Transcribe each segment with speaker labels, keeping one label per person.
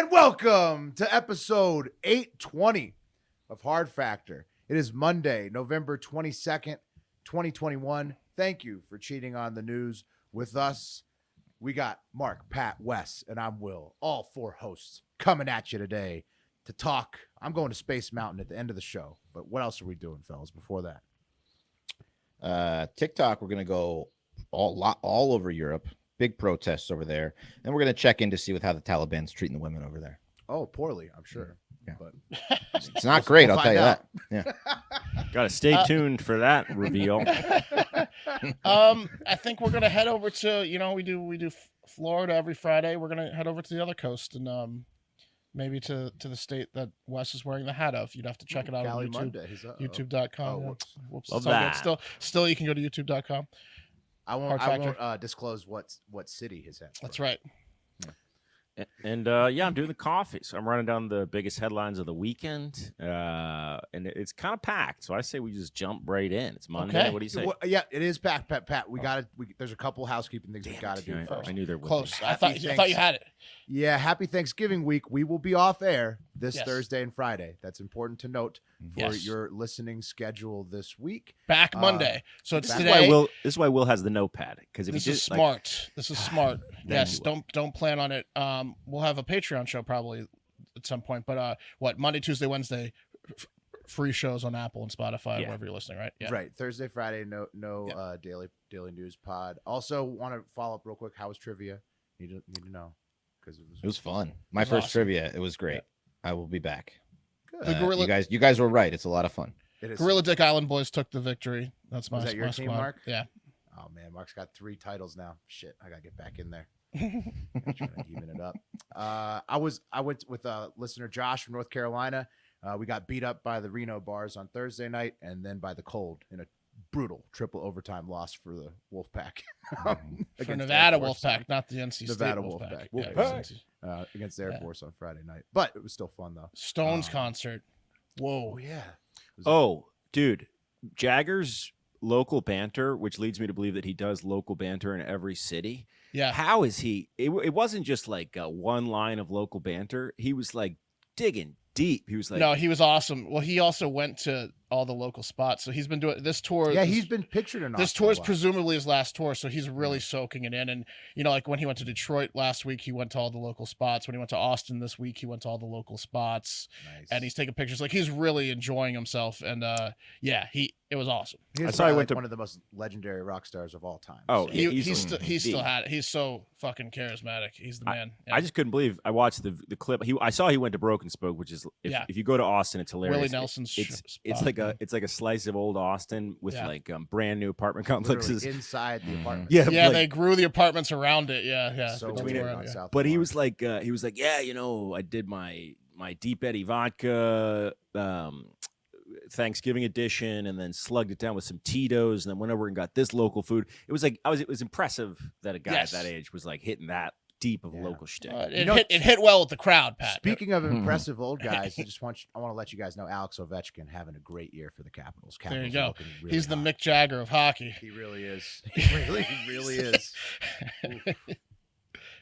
Speaker 1: And welcome to episode 820 of Hard Factor. It is Monday, November 22nd, 2021. Thank you for cheating on the news with us. We got Mark, Pat, Wes, and I'm Will, all four hosts coming at you today to talk. I'm going to Space Mountain at the end of the show, but what else are we doing, fellas, before that?
Speaker 2: TikTok, we're going to go all over Europe. Big protests over there. And we're going to check in to see how the Taliban's treating the women over there.
Speaker 1: Oh, poorly, I'm sure.
Speaker 2: Yeah.
Speaker 1: But
Speaker 2: it's not great, I'll tell you that. Yeah.
Speaker 3: Got to stay tuned for that reveal.
Speaker 4: I think we're going to head over to, we do Florida every Friday. We're going to head over to the other coast and maybe to the state that Wes is wearing the hat of. You'd have to check it out
Speaker 1: Cali
Speaker 4: on YouTube.
Speaker 1: Monday.
Speaker 4: YouTube.com.
Speaker 1: Oh,
Speaker 4: whoops.
Speaker 3: Love
Speaker 4: It's all good.
Speaker 3: that.
Speaker 4: Still, you can go to YouTube.com.
Speaker 1: I won't disclose what city his hat.
Speaker 4: That's right.
Speaker 3: And I'm doing the coffee. So I'm running down the biggest headlines of the weekend. And it's kind of packed. So I say we just jump right in. It's Monday.
Speaker 4: Okay.
Speaker 3: What do you say?
Speaker 1: Well, yeah, it is packed, Pat. There's a couple housekeeping things we got to do first.
Speaker 3: I knew there would
Speaker 4: Close.
Speaker 3: be.
Speaker 4: I thought you had it.
Speaker 1: Yeah, happy Thanksgiving week. We will be off air this
Speaker 4: Yes.
Speaker 1: Thursday and Friday. That's important to note for
Speaker 4: Yes.
Speaker 1: your listening schedule this week.
Speaker 4: Back Monday. So it's
Speaker 1: back-
Speaker 4: today.
Speaker 3: This is why Will has the notepad. Because if
Speaker 4: This
Speaker 3: you
Speaker 4: is
Speaker 3: just
Speaker 4: smart. This is smart.
Speaker 3: Then
Speaker 4: Yes,
Speaker 3: you will.
Speaker 4: don't plan on it. We'll have a Patreon show probably at some point. But Monday, Tuesday, Wednesday, free shows on Apple and Spotify,
Speaker 3: Yeah.
Speaker 4: wherever you're listening, right? Yeah.
Speaker 1: Right, Thursday, Friday, no daily news pod. Also, want to follow up real quick. How was trivia? Need to know because
Speaker 2: It was fun. My
Speaker 4: was
Speaker 2: first
Speaker 4: awesome.
Speaker 2: trivia. It was great. I will be back.
Speaker 1: good.
Speaker 4: The Gorilla-
Speaker 2: you guys were right. It's a lot of fun.
Speaker 1: It is.
Speaker 4: Gorilla Dick Island Boys took the victory. That's my
Speaker 1: Was that your
Speaker 4: my
Speaker 1: team,
Speaker 4: squad.
Speaker 1: Mark?
Speaker 4: Yeah.
Speaker 1: Oh man, Mark's got 3 titles now. Shit, I gotta get back in there. Trying to even it up. I went with listener Josh from North Carolina. We got beat up by the Reno Bars on Thursday night, and then by the Cold in a brutal triple overtime loss for the Wolfpack.
Speaker 4: For
Speaker 1: Against
Speaker 4: Nevada
Speaker 1: Air Force
Speaker 4: Wolfpack, not the NC
Speaker 1: Nevada
Speaker 4: State
Speaker 1: Wolfpack.
Speaker 4: Yeah,
Speaker 1: Wolfpack. Against Air
Speaker 4: Yeah.
Speaker 1: Force on Friday night, but it was still fun though.
Speaker 4: Stones concert. Whoa.
Speaker 1: Oh yeah.
Speaker 3: Oh, dude. Jagger's local banter, which leads me to believe that he does local banter in every city.
Speaker 4: Yeah.
Speaker 3: How is he? It wasn't just like one line of local banter. He was like digging deep. He was like,
Speaker 4: No, he was awesome. Well, he also went to all the local spots. So he's been doing this tour.
Speaker 1: Yeah,
Speaker 4: this-
Speaker 1: he's been pictured in.
Speaker 4: This
Speaker 1: Austin
Speaker 4: tour
Speaker 1: a
Speaker 4: is
Speaker 1: lot.
Speaker 4: presumably his last tour, so he's really soaking it in. And, like when he went to Detroit last week, he went to all the local spots. When he went to Austin this week, he went to all the local spots.
Speaker 1: Nice.
Speaker 4: And he's taking pictures. Like, he's really enjoying himself. And, it was awesome.
Speaker 1: He's
Speaker 3: I saw he
Speaker 1: probably,
Speaker 3: went to-
Speaker 1: one of the most legendary rock stars of all time.
Speaker 3: Oh,
Speaker 1: So-
Speaker 3: yeah.
Speaker 4: He still had it. He's so fucking charismatic. He's the man.
Speaker 3: I just couldn't believe. I watched the clip. I saw he went to Broken Spoke, which is if you go to Austin, it's hilarious.
Speaker 4: Willie Nelson's
Speaker 3: It's
Speaker 4: spot.
Speaker 3: like a slice of old Austin with
Speaker 4: Yeah.
Speaker 3: like brand new apartment
Speaker 1: Literally
Speaker 3: complexes.
Speaker 1: inside the apartment.
Speaker 3: Yeah,
Speaker 4: Yeah,
Speaker 3: like-
Speaker 4: they grew the apartments around it. Yeah.
Speaker 1: So
Speaker 4: That's
Speaker 1: weird
Speaker 4: where-
Speaker 1: on
Speaker 4: yeah.
Speaker 1: South
Speaker 3: But he
Speaker 1: Lawn.
Speaker 3: was like, yeah, I did my Deep Eddy vodka Thanksgiving edition, and then slugged it down with some Tito's, and then went over and got this local food. It was like it was impressive that a guy
Speaker 4: Yes.
Speaker 3: at that age was like hitting that deep of a
Speaker 1: Yeah.
Speaker 3: local shtick.
Speaker 4: It hit well with the crowd, Pat.
Speaker 1: Speaking of impressive old guys, I want to let you guys know Alex Ovechkin having a great year for the Capitals.
Speaker 4: There you
Speaker 1: Capitals are
Speaker 4: go.
Speaker 1: looking really
Speaker 4: He's the
Speaker 1: hot.
Speaker 4: Mick Jagger of hockey.
Speaker 1: He really is. He really is.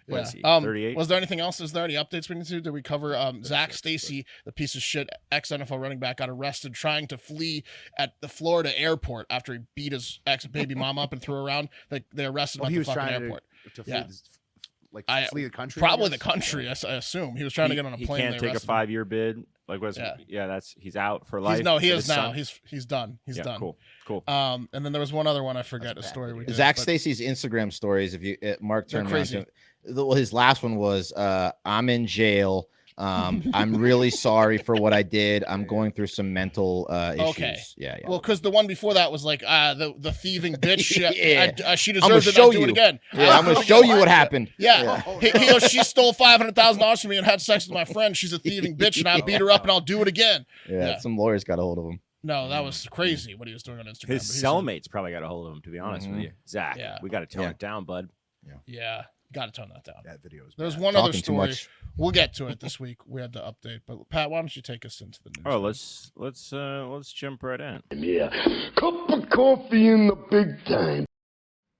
Speaker 3: What is he,
Speaker 4: Yeah.
Speaker 3: 38?
Speaker 4: Was there anything else? Is there any updates we need to do? Did we cover Zach
Speaker 1: 36,
Speaker 4: Stacy, the piece of shit ex-NFL running back, got arrested trying to flee at the Florida airport after he beat his ex-baby mom up and threw her around? They arrested him
Speaker 1: Well,
Speaker 4: at
Speaker 1: he
Speaker 4: the
Speaker 1: was
Speaker 4: fucking
Speaker 1: trying
Speaker 4: airport.
Speaker 1: to flee,
Speaker 4: Yeah.
Speaker 1: flee the country. I
Speaker 4: Probably the
Speaker 1: guess?
Speaker 4: country, I assume. He was trying to get on a
Speaker 3: He
Speaker 4: plane.
Speaker 3: can't
Speaker 4: they
Speaker 3: take a
Speaker 4: arrested him.
Speaker 3: 5-year bid. Like what's he's out for life.
Speaker 4: He
Speaker 3: for
Speaker 4: is
Speaker 3: his
Speaker 4: now.
Speaker 3: son?
Speaker 4: He's done. He's done.
Speaker 3: Cool.
Speaker 4: And then there was one other one I forget
Speaker 1: That's
Speaker 4: a
Speaker 1: a
Speaker 4: story
Speaker 1: bad
Speaker 4: we
Speaker 1: video.
Speaker 4: did.
Speaker 2: Zach
Speaker 4: but-
Speaker 2: Stacy's Instagram stories. If you Mark
Speaker 4: They're
Speaker 2: turned around
Speaker 4: crazy.
Speaker 2: to his last one was I'm in jail. I'm really sorry for what I did. I'm going through some mental issues.
Speaker 4: Okay.
Speaker 2: Yeah.
Speaker 4: Well, because the one before that was like the thieving bitch. She
Speaker 2: I'ma
Speaker 4: deserves it.
Speaker 2: show
Speaker 4: I'll do
Speaker 2: you.
Speaker 4: it again.
Speaker 2: Yeah, I'm gonna show you what happened.
Speaker 4: Yeah,
Speaker 1: Oh,
Speaker 4: he
Speaker 1: no.
Speaker 4: goes, she stole $500,000 from me and had sex with my friend. She's a thieving bitch, and I beat her up, and I'll do it again.
Speaker 2: Yeah, some lawyers got a hold of him.
Speaker 4: No, that was crazy what he was doing on Instagram.
Speaker 3: His
Speaker 4: but he's a-
Speaker 3: cellmates probably got a hold of him. To be honest with you, Zach,
Speaker 4: Yeah.
Speaker 3: we got to tone
Speaker 2: Yeah.
Speaker 3: it down, bud.
Speaker 4: Yeah, got to tone that down.
Speaker 1: That video is.
Speaker 4: There's
Speaker 1: bad.
Speaker 4: one other
Speaker 2: Talking too
Speaker 4: story.
Speaker 2: much.
Speaker 4: We'll get to it this week. We had to update, but Pat, why don't you take us into the news?
Speaker 3: Oh, let's jump right in.
Speaker 5: Yeah, cup of coffee in the big time.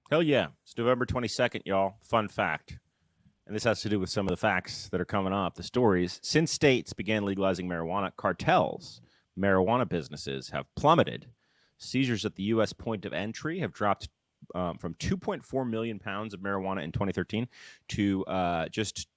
Speaker 3: Hell yeah, it's November 22nd, y'all. Fun fact: and this has to do with some of the facts that are coming up, the stories. Since states began legalizing marijuana, cartels, marijuana businesses have plummeted. Seizures at the U.S. point of entry have dropped from 2.4 million pounds of marijuana in 2013 to just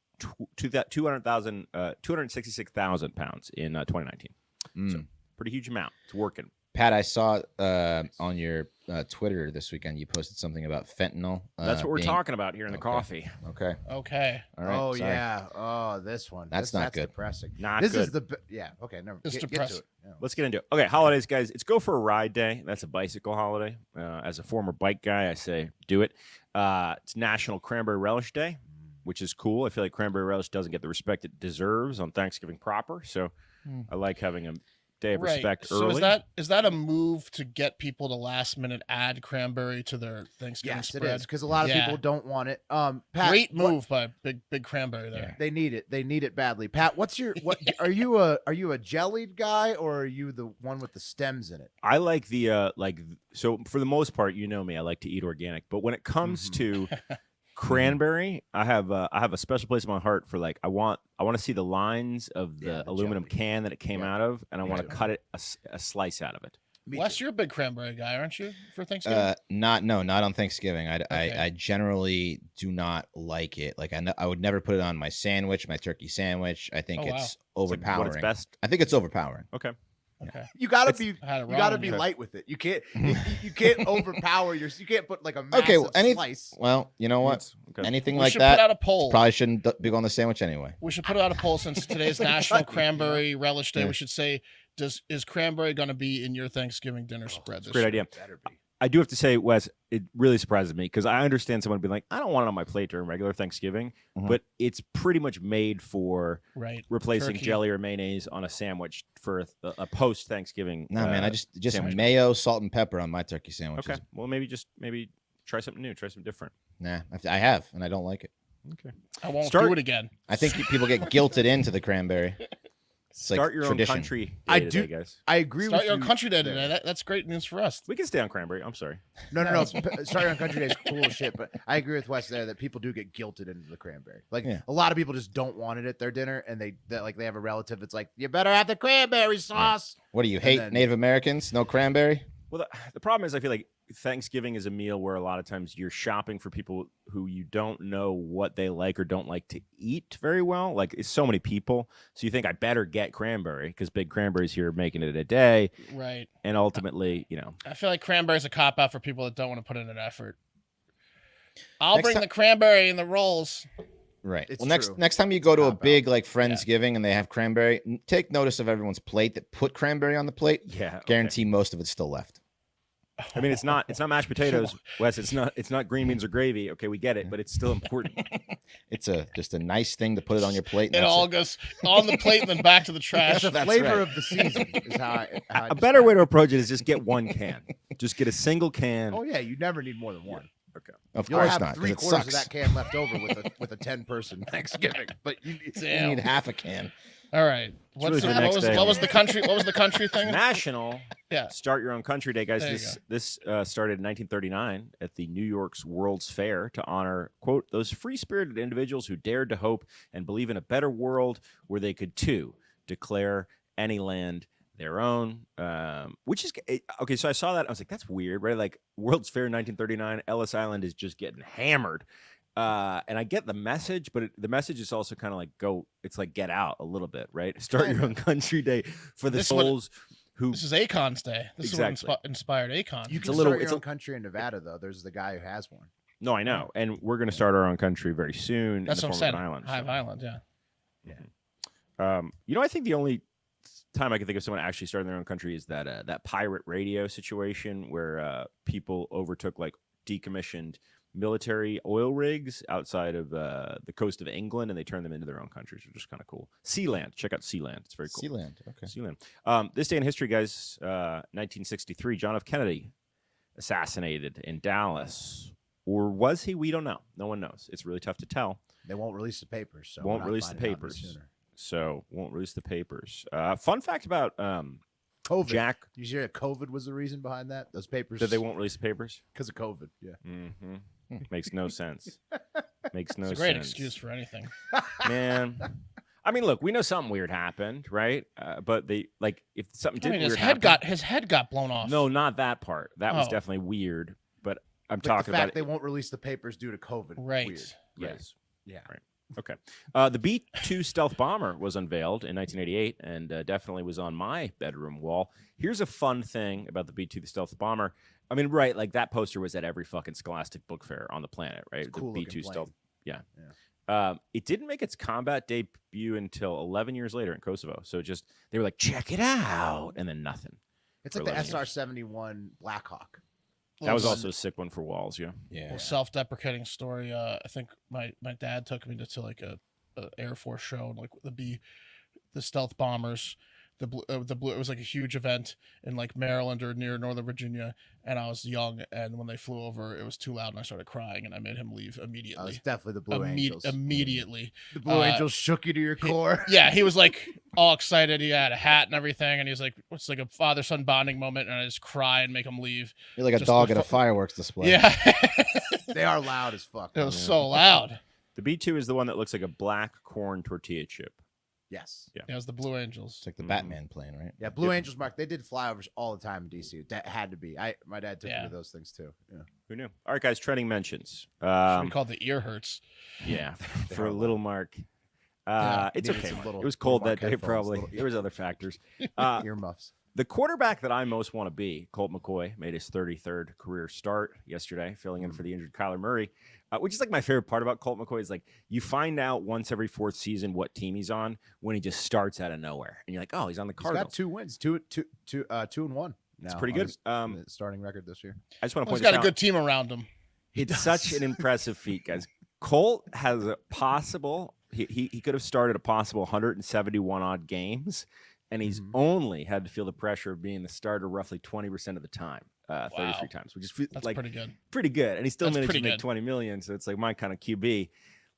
Speaker 3: 266,000 pounds in 2019. So pretty huge amount. It's working.
Speaker 2: Pat, I saw on your Twitter this weekend you posted something about fentanyl.
Speaker 3: That's what we're talking about here in the coffee.
Speaker 2: Okay.
Speaker 4: Okay.
Speaker 2: All right.
Speaker 1: Oh
Speaker 2: sorry.
Speaker 1: yeah. Oh, this one.
Speaker 2: That's not good.
Speaker 1: Depressing.
Speaker 3: Not
Speaker 1: this
Speaker 3: good.
Speaker 1: is the yeah. Okay. Never.
Speaker 4: It's
Speaker 1: Get to
Speaker 4: depressing.
Speaker 1: it. Yeah.
Speaker 3: Let's get into it. Okay, holidays, guys. It's Go for a Ride Day. That's a bicycle holiday. As a former bike guy, I say do it. It's National Cranberry Relish Day, which is cool. I feel like cranberry relish doesn't get the respect it deserves on Thanksgiving proper. So I like having a day of respect
Speaker 4: So
Speaker 3: early.
Speaker 4: is that a move to get people to last minute add cranberry to their Thanksgiving
Speaker 1: Yes,
Speaker 4: spread?
Speaker 1: it is because a lot of
Speaker 4: Yeah.
Speaker 1: people don't want it. Pat,
Speaker 4: Great
Speaker 1: what-
Speaker 4: move by big cranberry there.
Speaker 1: They need it. They need it badly. Pat, what's your what? Are you a jellied guy or are you the one with the stems in it?
Speaker 3: I like the so for the most part, you know me, I like to eat organic. But when it comes to cranberry, I have a special place in my heart for I want to see the lines of the aluminum
Speaker 1: jelly.
Speaker 3: can that it came out of, and I want to cut it a slice out of it.
Speaker 4: Wes, you're a big cranberry guy, aren't you? For Thanksgiving?
Speaker 2: Not on Thanksgiving. I generally do not like it. I would never put it on my sandwich, my turkey sandwich. I think
Speaker 4: Oh, wow.
Speaker 2: it's
Speaker 3: It's like
Speaker 2: overpowering.
Speaker 3: what it's best.
Speaker 2: I think it's overpowering.
Speaker 3: Okay.
Speaker 4: Okay.
Speaker 1: You gotta
Speaker 3: It's-
Speaker 1: be.
Speaker 4: I had it
Speaker 1: You
Speaker 4: wrong
Speaker 1: gotta
Speaker 4: on
Speaker 1: be
Speaker 4: you.
Speaker 1: light with it. You can't. You can't overpower your. You can't put like a massive
Speaker 2: Okay, well,
Speaker 1: slice.
Speaker 2: Well, you know what?
Speaker 3: Okay.
Speaker 2: Anything
Speaker 4: We
Speaker 2: like
Speaker 4: should put out
Speaker 2: that
Speaker 4: a poll.
Speaker 2: probably shouldn't be on the sandwich anyway.
Speaker 4: We should put out a poll since today's National
Speaker 1: Kentucky,
Speaker 4: Cranberry Relish Day.
Speaker 2: Yeah.
Speaker 4: We should say, is cranberry going to be in your Thanksgiving dinner spread this
Speaker 3: Great
Speaker 4: year?
Speaker 3: idea.
Speaker 1: Better be.
Speaker 3: I do have to say, Wes, it really surprises me because I understand someone being like, I don't want it on my plate during regular Thanksgiving, but it's pretty much made for
Speaker 4: Right.
Speaker 3: replacing
Speaker 4: Turkey.
Speaker 3: jelly or mayonnaise on a sandwich for a post Thanksgiving.
Speaker 2: No, man, I just
Speaker 3: sandwich.
Speaker 2: mayo, salt, and pepper on my turkey sandwiches.
Speaker 3: Okay. Well, maybe try something new, try something different.
Speaker 2: Nah, I have, and I don't like it.
Speaker 3: Okay.
Speaker 4: I won't
Speaker 3: Start-
Speaker 4: do it again.
Speaker 2: I think people get guilted into the cranberry. It's like
Speaker 3: Start your
Speaker 2: tradition.
Speaker 3: own country.
Speaker 1: I
Speaker 3: Today,
Speaker 1: do-
Speaker 3: guys.
Speaker 1: I agree
Speaker 4: Start
Speaker 1: with
Speaker 4: your
Speaker 1: you.
Speaker 4: own country day today. That's great news for us.
Speaker 3: We can stay on cranberry. I'm sorry.
Speaker 1: No. Start your own country day is cool as shit. But I agree with Wes there that people do get guilted into the cranberry.
Speaker 2: Yeah.
Speaker 1: A lot of people just don't want it at their dinner, and they have a relative that's like, you better have the cranberry sauce.
Speaker 2: What do you hate?
Speaker 1: then-
Speaker 2: Native Americans? No cranberry?
Speaker 3: Well, the problem is I feel like Thanksgiving is a meal where a lot of times you're shopping for people who you don't know what they like or don't like to eat very well. Like it's so many people. So you think I better get cranberry because Big Cranberry's here making it a day.
Speaker 4: Right.
Speaker 3: And ultimately,
Speaker 4: I feel like cranberry's a cop out for people that don't want to put in an effort. I'll
Speaker 2: Next
Speaker 4: bring
Speaker 2: ti-
Speaker 4: the cranberry and the rolls.
Speaker 2: Right.
Speaker 1: It's
Speaker 2: Well,
Speaker 1: true.
Speaker 2: next time you go to a
Speaker 1: Cop out.
Speaker 2: big Friendsgiving and they have cranberry, take notice of everyone's plate that put cranberry on the plate.
Speaker 3: yeah. okay.
Speaker 2: Guarantee most of it's still left.
Speaker 3: I mean, it's not mashed potatoes, Wes. It's not green beans or gravy. Okay, we get it, but it's still important.
Speaker 2: It's just a nice thing to put it on your plate. And
Speaker 4: It
Speaker 2: that's
Speaker 4: all
Speaker 2: it.
Speaker 4: goes on the plate and then back to the
Speaker 1: It's
Speaker 4: trash.
Speaker 1: the
Speaker 2: That's
Speaker 1: flavor
Speaker 2: right.
Speaker 1: of the season. Is how I
Speaker 3: A better way to approach it is just get one can. Just get a single can.
Speaker 1: Oh yeah, you never need more than one.
Speaker 3: Okay.
Speaker 2: Of
Speaker 1: You'll
Speaker 2: course
Speaker 1: have
Speaker 2: not. 'cause
Speaker 1: 3/4
Speaker 2: it sucks.
Speaker 1: of that can left over with a 10-person Thanksgiving. But you
Speaker 2: You
Speaker 4: Damn.
Speaker 2: need half a can.
Speaker 4: All right.
Speaker 3: really for the next day.
Speaker 4: What was the country thing?
Speaker 3: National
Speaker 4: Yeah.
Speaker 3: Start Your Own Country Day, guys.
Speaker 4: There you
Speaker 3: This started in 1939 at the New York's World's Fair to honor, quote, those free-spirited individuals who dared to hope and believe in a better world where they could, too, declare any land their own, which is okay. So I saw that. I was like, that's weird, right? Like World's Fair 1939, Ellis Island is just getting hammered. And I get the message, but the message is also kind of like it's like get out a little bit, right? Start your own country day for the
Speaker 4: This is what-
Speaker 3: souls who.
Speaker 4: This is Akon's day. This
Speaker 3: Exactly.
Speaker 4: is what inspired Akon.
Speaker 1: You
Speaker 3: It's
Speaker 1: can
Speaker 3: a little-
Speaker 1: start
Speaker 3: it's
Speaker 1: your
Speaker 3: a-
Speaker 1: own country in Nevada though. There's the guy who has one.
Speaker 3: No, I know, and we're going to start our own country very soon.
Speaker 4: That's
Speaker 3: in
Speaker 4: what
Speaker 3: the
Speaker 4: I'm
Speaker 3: form
Speaker 4: saying.
Speaker 3: of an island.
Speaker 4: Hive
Speaker 3: so.
Speaker 4: Island, yeah.
Speaker 3: I think the only time I can think of someone actually starting their own country is that pirate radio situation where people overtook decommissioned military oil rigs outside of the coast of England, and they turned them into their own countries, which is kind of cool. Sealand, check out Sealand; it's very cool.
Speaker 2: Sealand. Okay.
Speaker 3: Sealand. This day in history, guys. 1963, John F. Kennedy assassinated in Dallas, or was he? We don't know. No one knows. It's really tough to tell.
Speaker 1: They won't release the papers. So
Speaker 3: Won't
Speaker 1: we're not
Speaker 3: release the
Speaker 1: finding out any
Speaker 3: papers.
Speaker 1: sooner.
Speaker 3: So won't release the papers. Fun fact about
Speaker 1: COVID.
Speaker 3: Jack.
Speaker 1: You hear that COVID was the reason behind that? Those papers.
Speaker 3: That they won't release the papers.
Speaker 1: because of COVID. Yeah.
Speaker 3: Mm-hmm. Makes no sense. Makes no
Speaker 4: It's a great
Speaker 3: sense.
Speaker 4: excuse for anything.
Speaker 3: Man. I mean, look, we know something weird happened, right? But if something
Speaker 4: I
Speaker 3: did
Speaker 4: mean,
Speaker 3: weird
Speaker 4: his head got blown off.
Speaker 3: No, not that part. That was
Speaker 4: Oh.
Speaker 3: definitely weird. But I'm
Speaker 1: Like the
Speaker 3: talking
Speaker 1: fact
Speaker 3: about
Speaker 1: they won't release the papers due to COVID.
Speaker 4: Right.
Speaker 1: Weird.
Speaker 3: Yes.
Speaker 1: Yeah.
Speaker 3: Right. Okay. The B-2 stealth bomber was unveiled in 1988 and definitely was on my bedroom wall. Here's a fun thing about the B-2 stealth bomber. I mean, right, like that poster was at every fucking Scholastic book fair on the planet, right?
Speaker 1: It's a cool
Speaker 3: the
Speaker 1: looking
Speaker 3: B-2 stealth.
Speaker 1: plane.
Speaker 3: Yeah. It didn't make its combat debut until 11 years later in Kosovo. So they were like, check it out, and then nothing.
Speaker 1: It's
Speaker 3: For
Speaker 1: like the
Speaker 3: 11 years.
Speaker 1: SR-71 Blackhawk.
Speaker 3: That was also a sick one for Walls, yeah.
Speaker 2: Yeah.
Speaker 4: Well, self-deprecating story. I think my dad took me to like a Air Force show, and like the stealth bombers, the blue. It was like a huge event in like Maryland or near Northern Virginia, and I was young. And when they flew over, it was too loud, and I started crying, and I made him leave
Speaker 1: Oh,
Speaker 4: immediately.
Speaker 1: it's definitely the Blue Angels.
Speaker 4: Immediately.
Speaker 1: The Blue Angels shook you to your core.
Speaker 4: Yeah, he was like all excited. He had a hat and everything, and he was like, "It's like a father-son bonding moment," and I just cry and make him leave.
Speaker 2: You're like a
Speaker 4: Just
Speaker 2: dog at a
Speaker 4: before-
Speaker 2: fireworks display.
Speaker 4: Yeah,
Speaker 1: They are loud as fuck.
Speaker 4: it was so loud.
Speaker 3: The B-2 is the one that looks like a black corn tortilla chip.
Speaker 1: Yes.
Speaker 3: Yeah.
Speaker 4: It was the Blue Angels.
Speaker 2: It's like the Batman plane, right?
Speaker 1: Yeah, Blue Angels, Mark. They did flyovers all the time in DC. That had to be. My dad took me
Speaker 4: Yeah.
Speaker 1: to those things too. Yeah.
Speaker 3: Who knew? All right, guys, trending mentions.
Speaker 4: Should be called the ear hurts.
Speaker 3: Yeah,
Speaker 1: They
Speaker 3: for
Speaker 1: are
Speaker 3: little Mark.
Speaker 4: Yeah,
Speaker 3: It's
Speaker 1: needed
Speaker 3: okay.
Speaker 1: some
Speaker 3: Mark.
Speaker 1: little-
Speaker 3: It was cold
Speaker 1: little
Speaker 3: that
Speaker 1: Mark
Speaker 3: day,
Speaker 1: headphones,
Speaker 3: probably.
Speaker 1: little-
Speaker 3: There was other factors.
Speaker 1: Earmuffs.
Speaker 3: The quarterback that I most want to be, Colt McCoy, made his 33rd career start yesterday, filling in for the injured Kyler Murray, which is like my favorite part about Colt McCoy is like you find out once every fourth season what team he's on when he just starts out of nowhere. And you're like, oh, he's on the
Speaker 1: He's
Speaker 3: Cardinals.
Speaker 1: got 2 wins, two and 1.
Speaker 3: It's
Speaker 1: now
Speaker 3: pretty
Speaker 1: on
Speaker 3: good.
Speaker 1: his starting record this year.
Speaker 3: I just want to
Speaker 4: Well,
Speaker 3: point
Speaker 4: he's got
Speaker 3: this
Speaker 4: a
Speaker 3: out.
Speaker 4: good team around him.
Speaker 3: It's such an impressive feat, guys. Colt has a possible he could have started a possible 171 odd games, and he's only had to feel the pressure of being the starter roughly 20% of the time, 33 times, which is
Speaker 4: That's
Speaker 3: like
Speaker 4: pretty good.
Speaker 3: pretty good. And he still
Speaker 4: That's
Speaker 3: managed to
Speaker 4: pretty
Speaker 3: make
Speaker 4: good.
Speaker 3: 20 million, so it's like my kind of QB.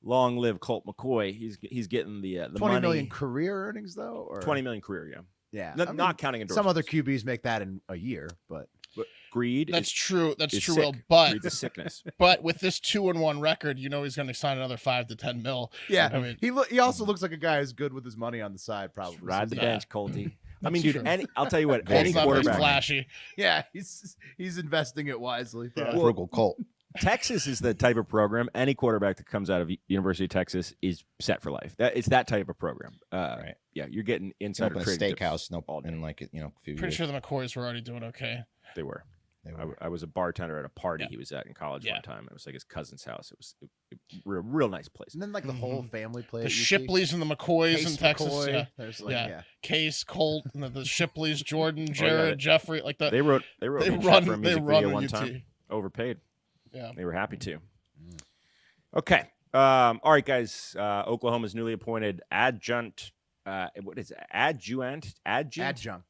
Speaker 3: Long live Colt McCoy. He's getting the
Speaker 1: 20
Speaker 3: money.
Speaker 1: million career earnings though, or
Speaker 3: 20 million career, yeah.
Speaker 1: Yeah,
Speaker 3: Not,
Speaker 1: I mean,
Speaker 3: not counting endorsements.
Speaker 1: some other QBs make that in a year, but
Speaker 3: But greed.
Speaker 4: That's
Speaker 3: is,
Speaker 4: true. That's
Speaker 3: is
Speaker 4: true,
Speaker 3: sick.
Speaker 4: Will. But
Speaker 3: Greed's a sickness.
Speaker 4: but with this 2-1 record, you know he's going to sign another 5 to 10 mil.
Speaker 1: yeah,
Speaker 4: I mean,
Speaker 1: he also looks like a guy who's good with his money on the side, probably.
Speaker 3: Ride the
Speaker 4: Yeah.
Speaker 3: bench, Colty. I
Speaker 4: That's
Speaker 3: mean, dude,
Speaker 4: true.
Speaker 3: I'll tell you what,
Speaker 2: Colt's
Speaker 3: any
Speaker 4: Colt's not very
Speaker 3: quarterback.
Speaker 4: flashy.
Speaker 1: Yeah, he's investing it wisely. probably.
Speaker 3: Well,
Speaker 2: Frugal Colt.
Speaker 3: Texas is the type of program. Any quarterback that comes out of University of Texas is set for life. It's that type of program.
Speaker 2: Right.
Speaker 3: Yeah, you're getting
Speaker 2: You
Speaker 3: insider
Speaker 2: open a
Speaker 3: trading tips
Speaker 2: steakhouse,
Speaker 3: all day.
Speaker 2: in like a few
Speaker 4: Pretty
Speaker 2: years.
Speaker 4: sure the McCoys were already doing okay.
Speaker 3: They were.
Speaker 2: They were.
Speaker 3: I was a bartender at a party
Speaker 4: Yeah.
Speaker 3: he was at in college
Speaker 4: Yeah.
Speaker 3: one time. It was like his cousin's house. It was a real nice place.
Speaker 1: And then like the whole family play.
Speaker 4: The
Speaker 1: at UT.
Speaker 4: Shipleys and the McCoys
Speaker 1: Case
Speaker 4: in Texas.
Speaker 1: McCoy,
Speaker 4: Yeah.
Speaker 1: There's like,
Speaker 4: Yeah.
Speaker 1: yeah.
Speaker 4: Case, Colt, and the Shipleys, Jordan,
Speaker 3: yeah,
Speaker 4: Jared,
Speaker 3: they-
Speaker 4: Jeffrey. Like the
Speaker 3: They wrote
Speaker 4: they
Speaker 3: me a check
Speaker 4: run
Speaker 3: for a
Speaker 4: they
Speaker 3: music
Speaker 4: run
Speaker 3: video
Speaker 4: a
Speaker 3: one
Speaker 4: UT.
Speaker 3: time. Overpaid.
Speaker 4: Yeah.
Speaker 3: They were happy to. Okay. All right, guys. Oklahoma's newly appointed adjunct. What is it? Adjunct? Adjunct.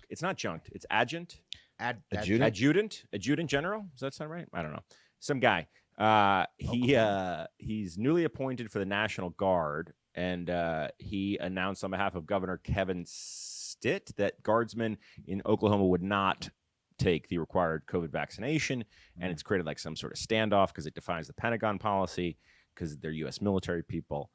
Speaker 3: It's not junct. It's adjunt.
Speaker 2: Adjutant?
Speaker 3: Adjutant general. Does that sound right? I don't know. Some guy. He's newly appointed for the National Guard, and he announced on behalf of Governor Kevin Stitt that guardsmen in Oklahoma would not take the required COVID vaccination, and it's created like some sort of standoff because it defies the Pentagon policy because they're U.S. military people.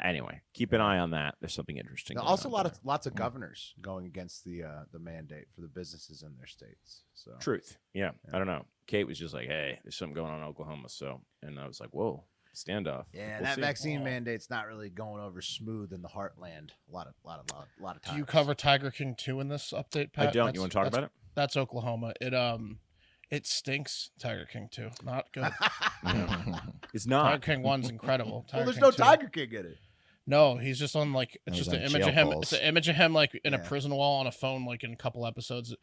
Speaker 3: Anyway, keep an eye on that. There's something interesting.
Speaker 1: Now,
Speaker 3: going
Speaker 1: also,
Speaker 3: on there.
Speaker 1: lots of governors going against the mandate for the businesses in their states. So
Speaker 3: Truth. Yeah. I don't know. Kate was just like, hey, there's something going on in Oklahoma. So, and I was like, whoa, standoff.
Speaker 1: yeah,
Speaker 3: We'll
Speaker 1: that
Speaker 3: see.
Speaker 1: vaccine mandate's not really going over smooth in the heartland. A lot of times.
Speaker 4: Do you cover Tiger King 2 in this update, Pat?
Speaker 3: I don't. You want to talk about it?
Speaker 4: That's Oklahoma. It stinks, Tiger King 2. Not good.
Speaker 3: It's
Speaker 4: Tiger
Speaker 3: not.
Speaker 4: King 1's incredible.
Speaker 1: Well,
Speaker 4: Tiger
Speaker 1: there's
Speaker 4: King
Speaker 1: no
Speaker 4: 2.
Speaker 1: Tiger King in it.
Speaker 4: No, he's just on like it's
Speaker 2: He's
Speaker 4: just an
Speaker 2: on
Speaker 4: image
Speaker 2: jail
Speaker 4: of him.
Speaker 2: calls.
Speaker 4: It's an image of him like in a
Speaker 1: Yeah.
Speaker 4: prison wall on a phone, like in a couple episodes.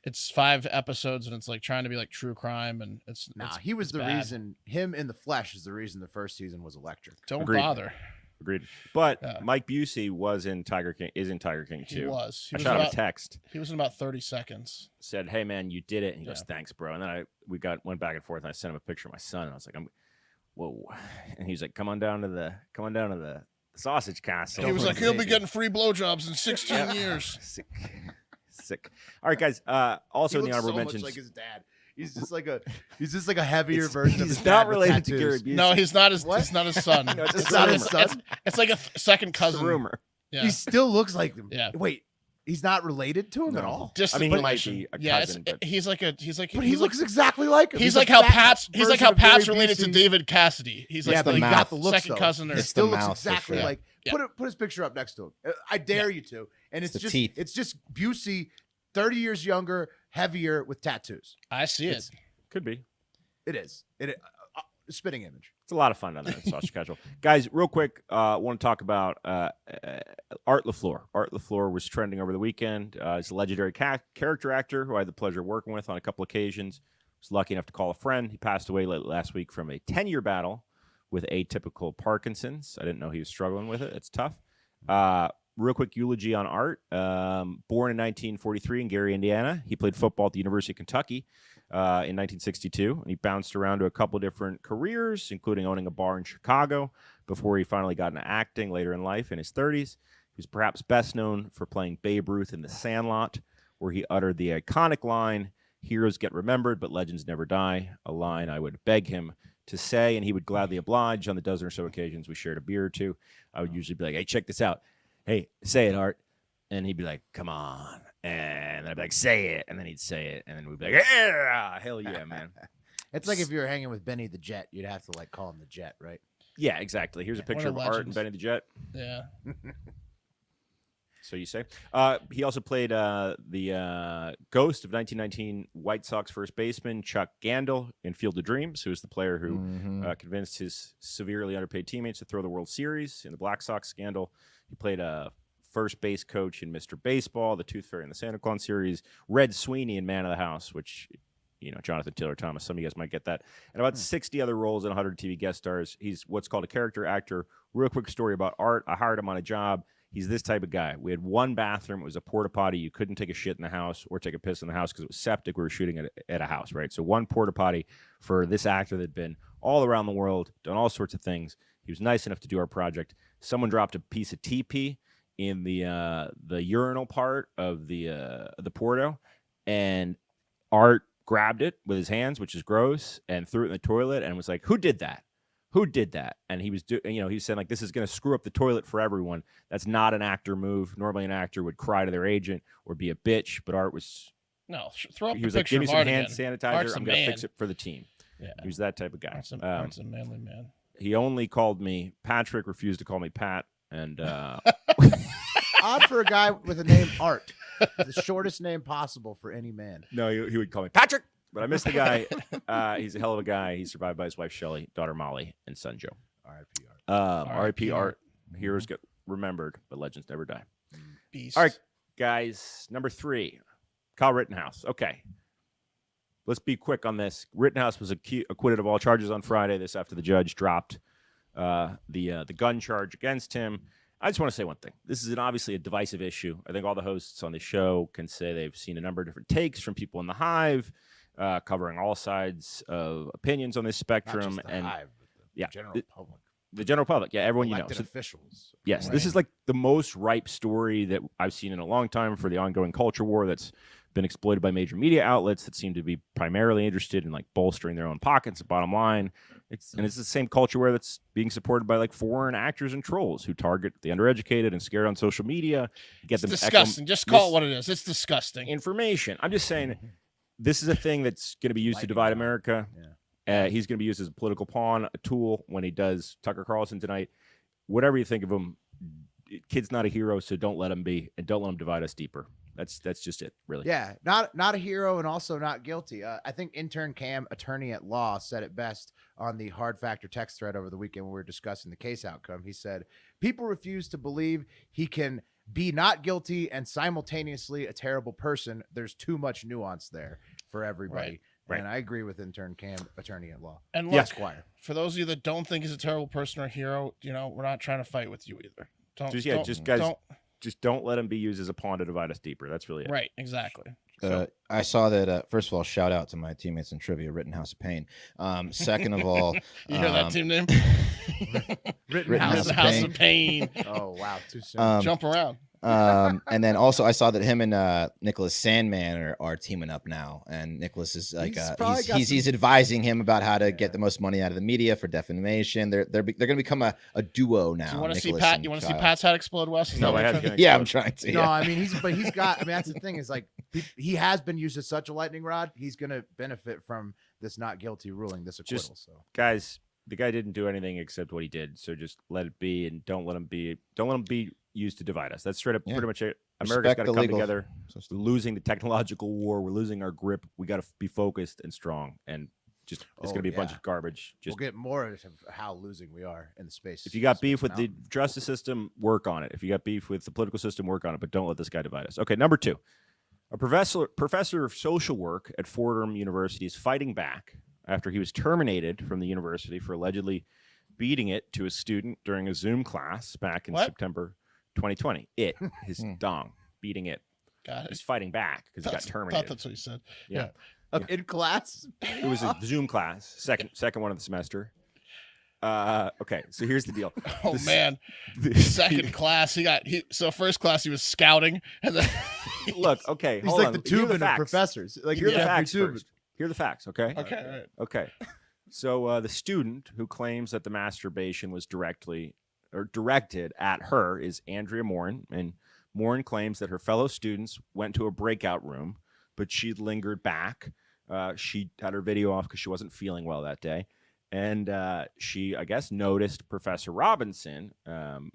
Speaker 4: It's 5 episodes, and it's like trying to be like true crime, and it's
Speaker 1: Nah,
Speaker 4: it's,
Speaker 1: he was
Speaker 4: it's
Speaker 1: the
Speaker 4: bad.
Speaker 1: reason. Him in the flesh is the reason the first season was electric.
Speaker 4: Don't
Speaker 3: Agreed.
Speaker 4: bother.
Speaker 3: Agreed. But
Speaker 4: Yeah.
Speaker 3: Mike Busey was in Tiger King. Is in Tiger King
Speaker 4: He
Speaker 3: too.
Speaker 4: was. He
Speaker 3: I
Speaker 4: was
Speaker 3: shot him a
Speaker 4: about,
Speaker 3: text.
Speaker 4: he was in about 30 seconds.
Speaker 3: Said, "Hey man, you did it." And he goes,
Speaker 4: Yeah.
Speaker 3: "Thanks, bro." And then we went back and forth, and I sent him a picture of my son. And I was like, whoa. And he was like, come on down to the sausage castle.
Speaker 4: He was like,
Speaker 1: Don't
Speaker 4: he'll be
Speaker 1: take it.
Speaker 4: getting free blowjobs in 16 years.
Speaker 3: Sick. All right, guys. Also
Speaker 1: He
Speaker 3: in the
Speaker 1: looks
Speaker 3: honorable
Speaker 1: so
Speaker 3: mentions.
Speaker 1: much like his dad. He's just like a heavier version of his
Speaker 3: He's
Speaker 1: dad
Speaker 3: not
Speaker 1: with
Speaker 3: related to
Speaker 1: tattoos.
Speaker 3: Gary Busey.
Speaker 4: No, he's not his. He's not his son.
Speaker 3: No, it's
Speaker 1: It's
Speaker 3: a
Speaker 1: not
Speaker 3: rumor.
Speaker 1: his son.
Speaker 4: It's like a second
Speaker 3: It's a
Speaker 4: cousin.
Speaker 3: rumor.
Speaker 4: Yeah.
Speaker 1: He still looks like him.
Speaker 4: Yeah.
Speaker 1: Wait, he's not related to him at
Speaker 3: No.
Speaker 1: all.
Speaker 4: Just
Speaker 3: I mean,
Speaker 4: the
Speaker 3: he might
Speaker 4: relation.
Speaker 3: be a
Speaker 4: Yeah,
Speaker 3: cousin, but
Speaker 4: he's like
Speaker 1: But he
Speaker 4: he's
Speaker 1: looks
Speaker 4: like
Speaker 1: exactly like him.
Speaker 4: he's
Speaker 1: a
Speaker 4: like how
Speaker 1: fat
Speaker 4: Pat's
Speaker 1: version of
Speaker 4: Pat's
Speaker 1: Gary
Speaker 4: related to
Speaker 1: Busey.
Speaker 4: David Cassidy. He's
Speaker 1: Yeah,
Speaker 4: like
Speaker 1: but
Speaker 2: the
Speaker 1: he
Speaker 2: mouth.
Speaker 1: got the looks
Speaker 4: second
Speaker 1: though.
Speaker 4: cousin. Or
Speaker 1: It
Speaker 2: It's
Speaker 1: still
Speaker 2: the
Speaker 1: looks
Speaker 2: mouth for
Speaker 1: exactly
Speaker 2: sure.
Speaker 1: like.
Speaker 4: Yeah.
Speaker 1: Put his picture up next to him. I dare you to. And it's
Speaker 2: the
Speaker 1: just
Speaker 2: teeth.
Speaker 1: it's just Busey, 30 years younger, heavier with tattoos.
Speaker 4: I see it.
Speaker 1: It's-
Speaker 3: could be.
Speaker 1: It is. Spitting image.
Speaker 3: It's a lot of fun down there at Sausage Casual. Guys, real quick, want to talk about Art LeFleur. Art LeFleur was trending over the weekend. He's a legendary character actor who I had the pleasure of working with on a couple occasions. Was lucky enough to call a friend. He passed away last week from a 10-year battle with atypical Parkinson's. I didn't know he was struggling with it. It's tough. Real quick eulogy on Art. Born in 1943 in Gary, Indiana. He played football at the University of Kentucky in 1962, and he bounced around to a couple different careers, including owning a bar in Chicago before he finally got into acting later in life in his 30s. He was perhaps best known for playing Babe Ruth in The Sandlot, where he uttered the iconic line, "Heroes get remembered, but legends never die," a line I would beg him to say, and he would gladly oblige. On the dozen or so occasions we shared a beer or two, I would usually be like, "Hey, check this out. Hey, say it, Art." And he'd be like, "Come on." And I'd be like, "Say it." And then he'd say it. And then we'd be like, "Yeah, hell yeah, man."
Speaker 1: It's like if you were hanging with Benny the Jet, you'd have to like call him the Jet, right?
Speaker 3: Yeah, exactly. Here's a
Speaker 4: Yeah,
Speaker 3: picture
Speaker 4: what
Speaker 3: of
Speaker 4: a
Speaker 3: Art
Speaker 4: legend.
Speaker 3: and Benny the Jet.
Speaker 4: Yeah.
Speaker 3: So you say. He also played the ghost of 1919 White Sox first baseman Chuck Gandil in Field of Dreams, who was the player who convinced his severely underpaid teammates to throw the World Series in the Black Sox scandal. He played a first base coach in Mr. Baseball, the Tooth Fairy in the Santa Claus series, Red Sweeney in Man of the House, which, you know, Jonathan Taylor Thomas, some of you guys might get that, and about 60 other roles and 100 TV guest stars. He's what's called a character actor. Real quick story about Art. I hired him on a job. He's this type of guy. We had one bathroom. It was a porta potty. You couldn't take a shit in the house or take a piss in the house because it was septic. We were shooting at a house, right? So one porta potty for this actor that had been all around the world, done all sorts of things. He was nice enough to do our project. Someone dropped a piece of TP in the urinal part of the porto, and Art grabbed it with his hands, which is gross, and threw it in the toilet and was like, "Who did that? Who did that?" And he was he said, like, "This is going to screw up the toilet for everyone." That's not an actor move. Normally an actor would cry to their agent or be a bitch, but Art was
Speaker 4: No, throw up
Speaker 3: he
Speaker 4: the
Speaker 3: was like,
Speaker 4: picture
Speaker 3: "Give me
Speaker 4: of
Speaker 3: some
Speaker 4: Art
Speaker 3: hand
Speaker 4: again.
Speaker 3: sanitizer.
Speaker 4: Art's
Speaker 3: I'm
Speaker 4: a
Speaker 3: going to
Speaker 4: man.
Speaker 3: fix it for the team."
Speaker 4: Yeah.
Speaker 3: He was that type of guy.
Speaker 4: Art's a manly man.
Speaker 3: He only called me Patrick, refused to call me Pat, and
Speaker 1: Odd for a guy with a name Art, the shortest name possible for any man.
Speaker 3: no, he would call me Patrick. But I miss the guy. He's a hell of a guy. He's survived by his wife Shelley, daughter Molly, and son Joe.
Speaker 1: R.I.P. Art.
Speaker 3: R.I.P. Art. Heroes get remembered, but legends never die.
Speaker 4: Beast.
Speaker 3: All right, guys. Number 3, Kyle Rittenhouse. Okay. Let's be quick on this. Rittenhouse was acquitted of all charges on Friday. This after the judge dropped the gun charge against him. I just want to say one thing. This is obviously a divisive issue. I think all the hosts on the show can say they've seen a number of different takes from people in the Hive, covering all sides of opinions on this
Speaker 1: Not
Speaker 3: spectrum.
Speaker 1: just the
Speaker 3: And
Speaker 1: Hive, but the
Speaker 3: yeah,
Speaker 1: general public.
Speaker 3: the general public, yeah, everyone
Speaker 1: Elected
Speaker 3: So,
Speaker 1: officials.
Speaker 3: yes, this is like the most ripe story that I've seen in a long time for the ongoing culture war that's been exploited by major media outlets that seem to be primarily interested in like bolstering their own pockets. Bottom line, it's the same culture war that's being supported by like foreign actors and trolls who target the undereducated and scared on social media. Get
Speaker 4: It's
Speaker 3: them
Speaker 4: disgusting. Just call it what it is. It's disgusting.
Speaker 3: information. I'm just saying, this is a thing that's going to be used to divide America. He's going to be used as a political pawn, a tool when he does Tucker Carlson tonight. Whatever you think of him, kid's not a hero, so don't let him be, and don't let him divide us deeper. That's just it, really.
Speaker 1: Yeah, not a hero and also not guilty. I think intern Cam, attorney at law, said it best on the Hard Factor text thread over the weekend when we were discussing the case outcome. He said, people refuse to believe he can be not guilty and simultaneously a terrible person. There's too much nuance there for everybody.
Speaker 3: Right.
Speaker 1: And I agree with intern Cam, attorney at law.
Speaker 4: And look,
Speaker 3: Yeah.
Speaker 1: Esquire.
Speaker 4: for those of you that don't think he's a terrible person or a hero, we're not trying to fight with you either.
Speaker 3: Just don't let him be used as a pawn to divide us deeper. That's really it.
Speaker 4: Right, exactly.
Speaker 2: I saw that. First of all, shout out to my teammates in trivia, Rittenhouse of Pain. Second of all,
Speaker 4: You hear that team name?
Speaker 1: Rittenhouse
Speaker 2: Rittenhouse
Speaker 4: The House of Pain.
Speaker 1: Oh, wow. Too soon.
Speaker 4: Jump around.
Speaker 2: And then also I saw that him and Nicholas Sandman are teaming up now, and Nicholas is like he's advising him about how to get the most money out of the media for defamation. They're going to become a duo now.
Speaker 4: Do you want to see
Speaker 2: Nicholas
Speaker 4: Pat?
Speaker 2: and
Speaker 4: You want to see
Speaker 2: Kyle.
Speaker 4: Pat's head explode, Wes?
Speaker 3: No, my head's gonna
Speaker 2: Yeah,
Speaker 3: explode.
Speaker 2: I'm trying to.
Speaker 1: No,
Speaker 2: Yeah.
Speaker 1: I mean he's got. I mean that's the thing is like he has been used as such a lightning rod. He's going to benefit from this not guilty ruling, this acquittal. So
Speaker 3: Guys, the guy didn't do anything except what he did. So just let it be, and don't let him be used to divide us. That's straight up pretty much it. America's got to come together. We're losing the technological war. We're losing our grip. We got to be focused and strong. And just it's going to be a bunch of garbage. Just
Speaker 1: we'll get more of how losing we are in the space.
Speaker 3: if you got beef with the justice system, work on it. If you got beef with the political system, work on it. But don't let this guy divide us. Okay, number 2. A professor of social work at Fordham University is fighting back after he was terminated from the university for allegedly beating it to a student during a Zoom class back in September 2020. His dong, beating it.
Speaker 4: Got it.
Speaker 3: He's fighting back because he got
Speaker 4: I
Speaker 3: terminated.
Speaker 4: thought that's what he said.
Speaker 3: Yeah.
Speaker 1: in class.
Speaker 3: It was a Zoom class, second one of the semester. Okay, so here's the deal.
Speaker 4: Oh man, second class so first class he was scouting, and then
Speaker 3: Look, okay,
Speaker 1: He's
Speaker 3: hold
Speaker 1: like
Speaker 3: on.
Speaker 1: the
Speaker 3: Here are
Speaker 1: Tubin of
Speaker 3: facts.
Speaker 1: professors. Like
Speaker 3: Here are
Speaker 1: you're
Speaker 3: the
Speaker 1: Jeffrey
Speaker 3: facts
Speaker 1: Tubin.
Speaker 3: first. Here are the facts, okay?
Speaker 4: okay, all right.
Speaker 3: Okay. So the student who claims that the masturbation was directed at her is Andrea Morin, and Morin claims that her fellow students went to a breakout room, but she lingered back. She had her video off because she wasn't feeling well that day. And she, I guess, noticed Professor Robinson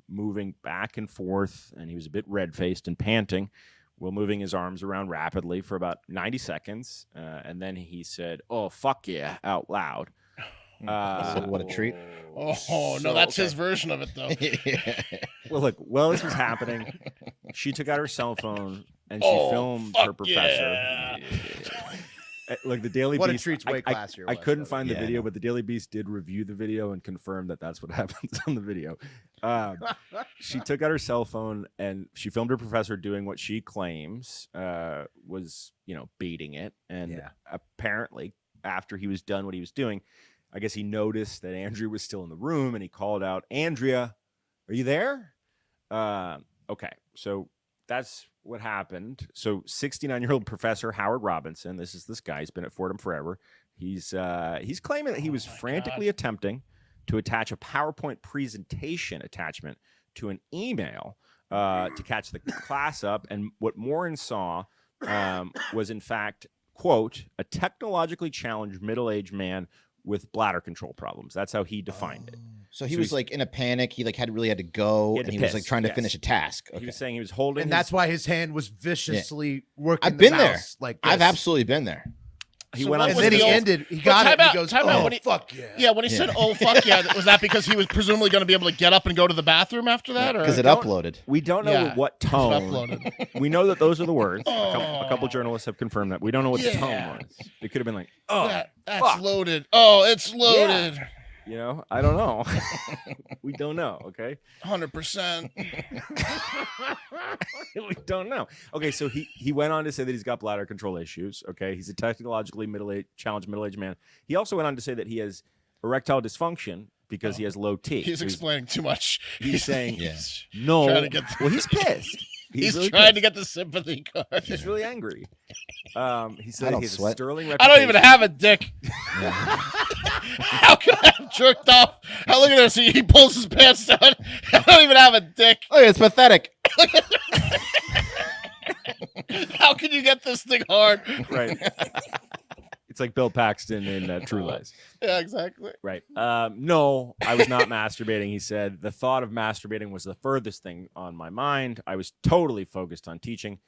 Speaker 3: moving back and forth, and he was a bit red-faced and panting while moving his arms around rapidly for about 90 seconds. And then he said, "Oh, fuck yeah," out loud.
Speaker 2: What a treat.
Speaker 4: Oh no, that's his version of it though.
Speaker 3: Well, look, while this was happening, she took out her cell phone and she filmed her professor.
Speaker 4: Yeah.
Speaker 3: Look, the Daily
Speaker 1: What a
Speaker 3: Beast.
Speaker 1: treat's way classier.
Speaker 3: I
Speaker 1: Wes,
Speaker 3: couldn't
Speaker 1: though.
Speaker 3: find the
Speaker 2: Yeah,
Speaker 3: video,
Speaker 2: no.
Speaker 3: but the Daily Beast did review the video and confirm that that's what happens on the video. She took out her cell phone and she filmed her professor doing what she claims was, beating it. And apparently, after he was done what he was doing, I guess he noticed that Andrea was still in the room and he called out, "Andrea, are you there?" Okay, so that's what happened. So 69-year-old Professor Howard Robinson, this guy, he's been at Fordham forever. He's claiming that he was frantically attempting to attach a PowerPoint presentation attachment to an email to catch the class up. And what Morin saw was, in fact, quote, a technologically challenged middle-aged man with bladder control problems. That's how he defined it.
Speaker 2: So he was like in a panic. He like really had to go, and he was like trying to finish a task.
Speaker 3: He was saying he was holding,
Speaker 1: And that's why his hand was viciously working.
Speaker 2: I've been
Speaker 1: the
Speaker 2: there.
Speaker 1: mouse like
Speaker 2: I've
Speaker 1: this.
Speaker 2: absolutely been there.
Speaker 3: he
Speaker 4: So
Speaker 3: went
Speaker 4: what
Speaker 3: on.
Speaker 1: And then he
Speaker 4: the-
Speaker 1: ended. He got it.
Speaker 4: time
Speaker 1: And
Speaker 4: out,
Speaker 1: he goes,
Speaker 4: time out.
Speaker 1: "Oh
Speaker 4: When he-
Speaker 1: fuck yeah!"
Speaker 4: Yeah, when he said, "Oh fuck yeah," was that because he was presumably going to be able to get up and go to the bathroom after that, or
Speaker 2: Because it
Speaker 3: don't-
Speaker 2: uploaded.
Speaker 3: We don't know
Speaker 4: Yeah,
Speaker 3: what
Speaker 4: it's
Speaker 3: tone.
Speaker 4: uploaded?
Speaker 3: We know that those are the words. A couple journalists have confirmed that. We don't know what the tone
Speaker 4: Yeah.
Speaker 3: was. It could have been like, "Oh,
Speaker 4: That's
Speaker 3: fuck."
Speaker 4: loaded. Oh, it's loaded.
Speaker 3: I don't know. We don't know. Okay.
Speaker 4: 100%.
Speaker 3: We don't know. Okay, so he went on to say that he's got bladder control issues. Okay, he's a technologically challenged middle-aged man. He also went on to say that he has erectile dysfunction because he has low T.
Speaker 4: He's explaining too much.
Speaker 3: He's saying
Speaker 4: he's
Speaker 3: no.
Speaker 4: trying to get
Speaker 3: Well, he's pissed.
Speaker 4: He's
Speaker 3: really
Speaker 4: trying to
Speaker 3: pissed.
Speaker 4: get the sympathy card.
Speaker 3: He's really angry. He
Speaker 2: I
Speaker 3: said
Speaker 2: don't
Speaker 3: he has a
Speaker 2: sweat.
Speaker 3: sterling
Speaker 4: I
Speaker 3: reputation.
Speaker 4: don't even have a dick. How can I have jerked off? How look at this? He pulls his pants down. I don't even have a dick.
Speaker 2: Oh, it's pathetic.
Speaker 4: How can you get this thing hard?
Speaker 3: Right. It's like Bill Paxton in True Lies.
Speaker 4: Yeah, exactly.
Speaker 3: Right. No, I was not masturbating. He said the thought of masturbating was the furthest thing on my mind. I was totally focused on teaching.